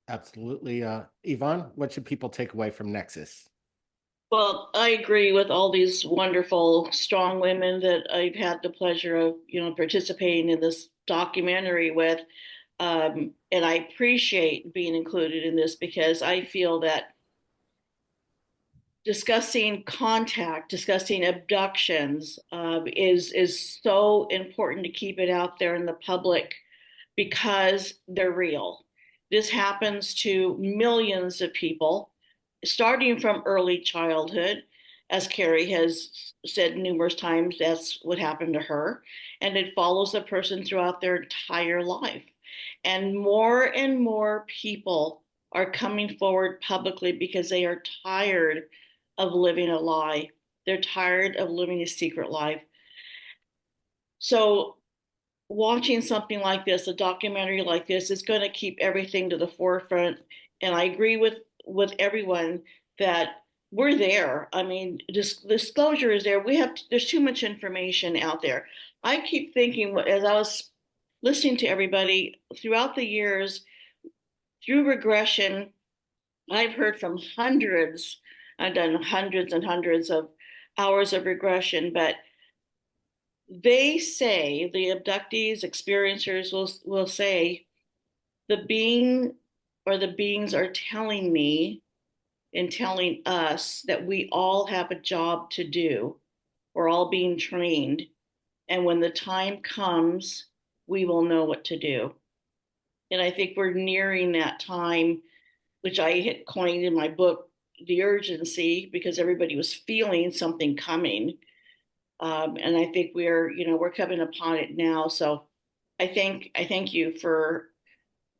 Absolutely. Yvonne, what should people take away from Nexus? Well, I agree with all these wonderful, strong women that I've had the pleasure of, participating in this documentary with. And I appreciate being included in this, because I feel that discussing contact, discussing abductions is so important to keep it out there in the public, because they're real. This happens to millions of people, starting from early childhood. As Carrie has said numerous times, that's what happened to her. And it follows a person throughout their entire life. And more people are coming forward publicly because they are tired of living a lie. They're tired of living a secret life. So watching something like this, a documentary like this, is going to keep everything to the forefront. And I agree with everyone that we're there. I mean, disclosure is there. There's too much information out there. I keep thinking, as I was listening to everybody throughout the years, through regression, I've heard from hundreds. I've done hundreds and hundreds of hours of regression, but they say, the abductees, experiencers will say, the being or the beings are telling me and telling us that we all have a job to do. We're all being trained. And when the time comes, we will know what to do. And I think we're nearing that time, which I had coined in my book, the urgency, because everybody was feeling something coming. And I think we're coming upon it now. So I thank you for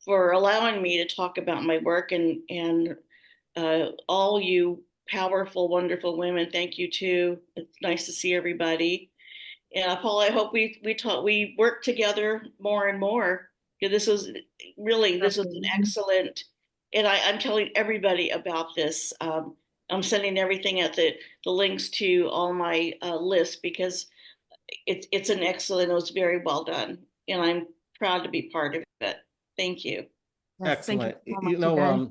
allowing me to talk about my work, and all you powerful, wonderful women. Thank you too. It's nice to see everybody. And Paul, I hope we work together more and more. This is an excellent, and I'm telling everybody about this. I'm sending everything at the links to all my lists, because it's an excellent, it was very well done, and I'm proud to be part of it. Thank you. Yes, Excellent. thank you so much,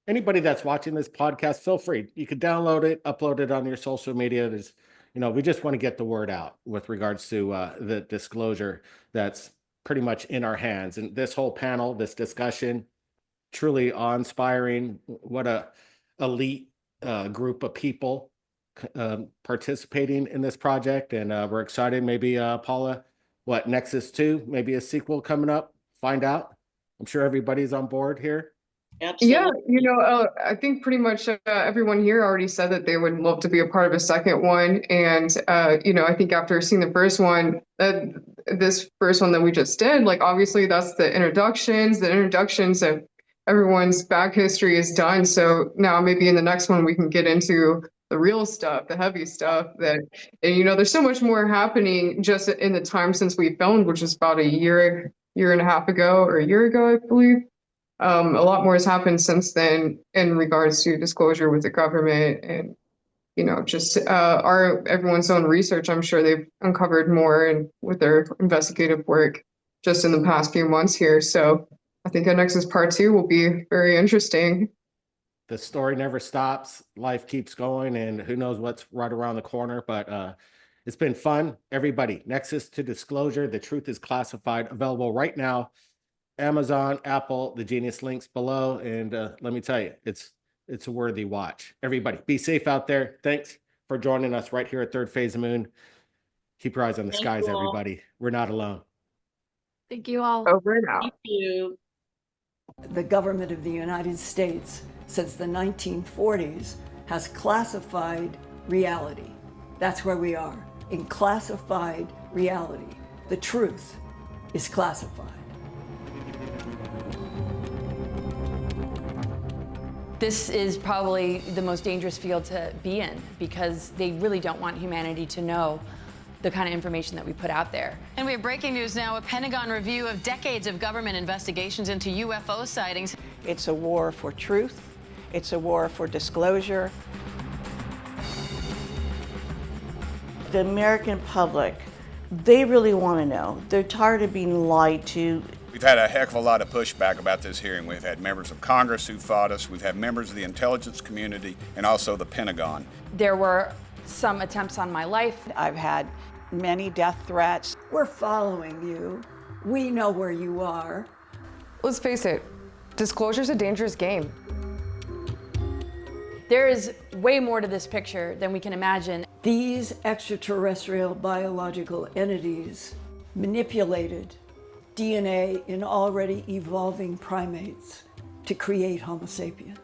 Anybody that's watching this podcast, feel free. You could download it, upload it on your social media. There's, we just want to get the word out with regards to the disclosure that's pretty much in our hands. And this whole panel, this discussion, truly awe-inspiring. What a elite group of people participating in this project. And we're excited. Maybe Paula, Nexus 2, maybe a sequel coming up. Find out. I'm sure everybody's on board here. Absolutely. Yeah, I think pretty much everyone here already said that they would love to be a part of a second one. And, I think after seeing the first one, this first one that we just did, like, obviously that's the introductions of everyone's back history is done. So now maybe in the next one, we can get into the real stuff, the heavy stuff and there's so much more happening just in the time since we filmed, which is about a year and a half ago, or a year ago, I believe. A lot more has happened since then in regards to disclosure with the government and, just everyone's own research. I'm sure they've uncovered more and with their investigative work just in the past few months here. So I think our Nexus Part 2 will be very interesting. The story never stops. Life keeps going, and who knows what's right around the corner. But it's been fun. Everybody, Nexus to Disclosure, The Truth is Classified, available right now. Amazon, Apple, the Genius links below. And let me tell you, it's a worthy watch. Everybody, be safe out there. Thanks for joining us right here at Third Phase of Moon. Keep your eyes on the skies, everybody. We're not alone. Thank you all. Over and out. Thank you. The government of the United States, since the 1940s, has classified reality. That's where we are, in classified reality. The truth is classified. This is probably the most dangerous field to be in because they really don't want humanity to know the kind of information that we put out there. And we have breaking news now, a Pentagon review of decades of government investigations into UFO sightings. It's a war for truth. It's a war for disclosure. The American public, they really want to know. They're tired of being lied to. We've had a heck of a lot of pushback about this hearing. We've had members of Congress who fought us. We've had members of the intelligence community and also the Pentagon. There were some attempts on my life. I've had many death threats. We're following you. We know where you are. Let's face it, disclosure's a dangerous game. There is way more to this picture than we can imagine. These extraterrestrial biological entities manipulated DNA in already evolving primates to create Homo sapien.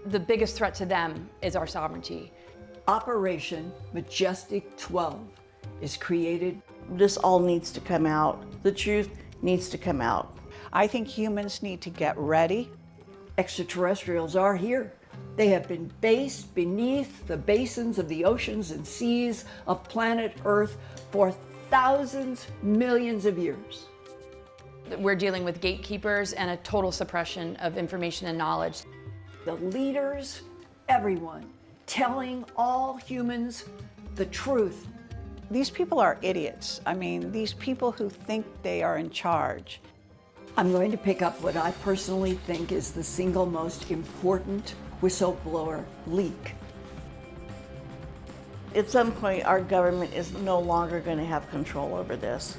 The biggest threat to them is our sovereignty. Operation Majestic 12 is created. This all needs to come out. The truth needs to come out. I think humans need to get ready. Extraterrestrials are here. They have been based beneath the basins of the oceans and seas of planet Earth for thousands, millions of years. We're dealing with gatekeepers and a total suppression of information and knowledge. The leaders, everyone, telling all humans the truth. These people are idiots. I mean, these people who think they are in charge. I'm going to pick up what I personally think is the single most important whistleblower leak. At some point, our government is no longer going to have control over this.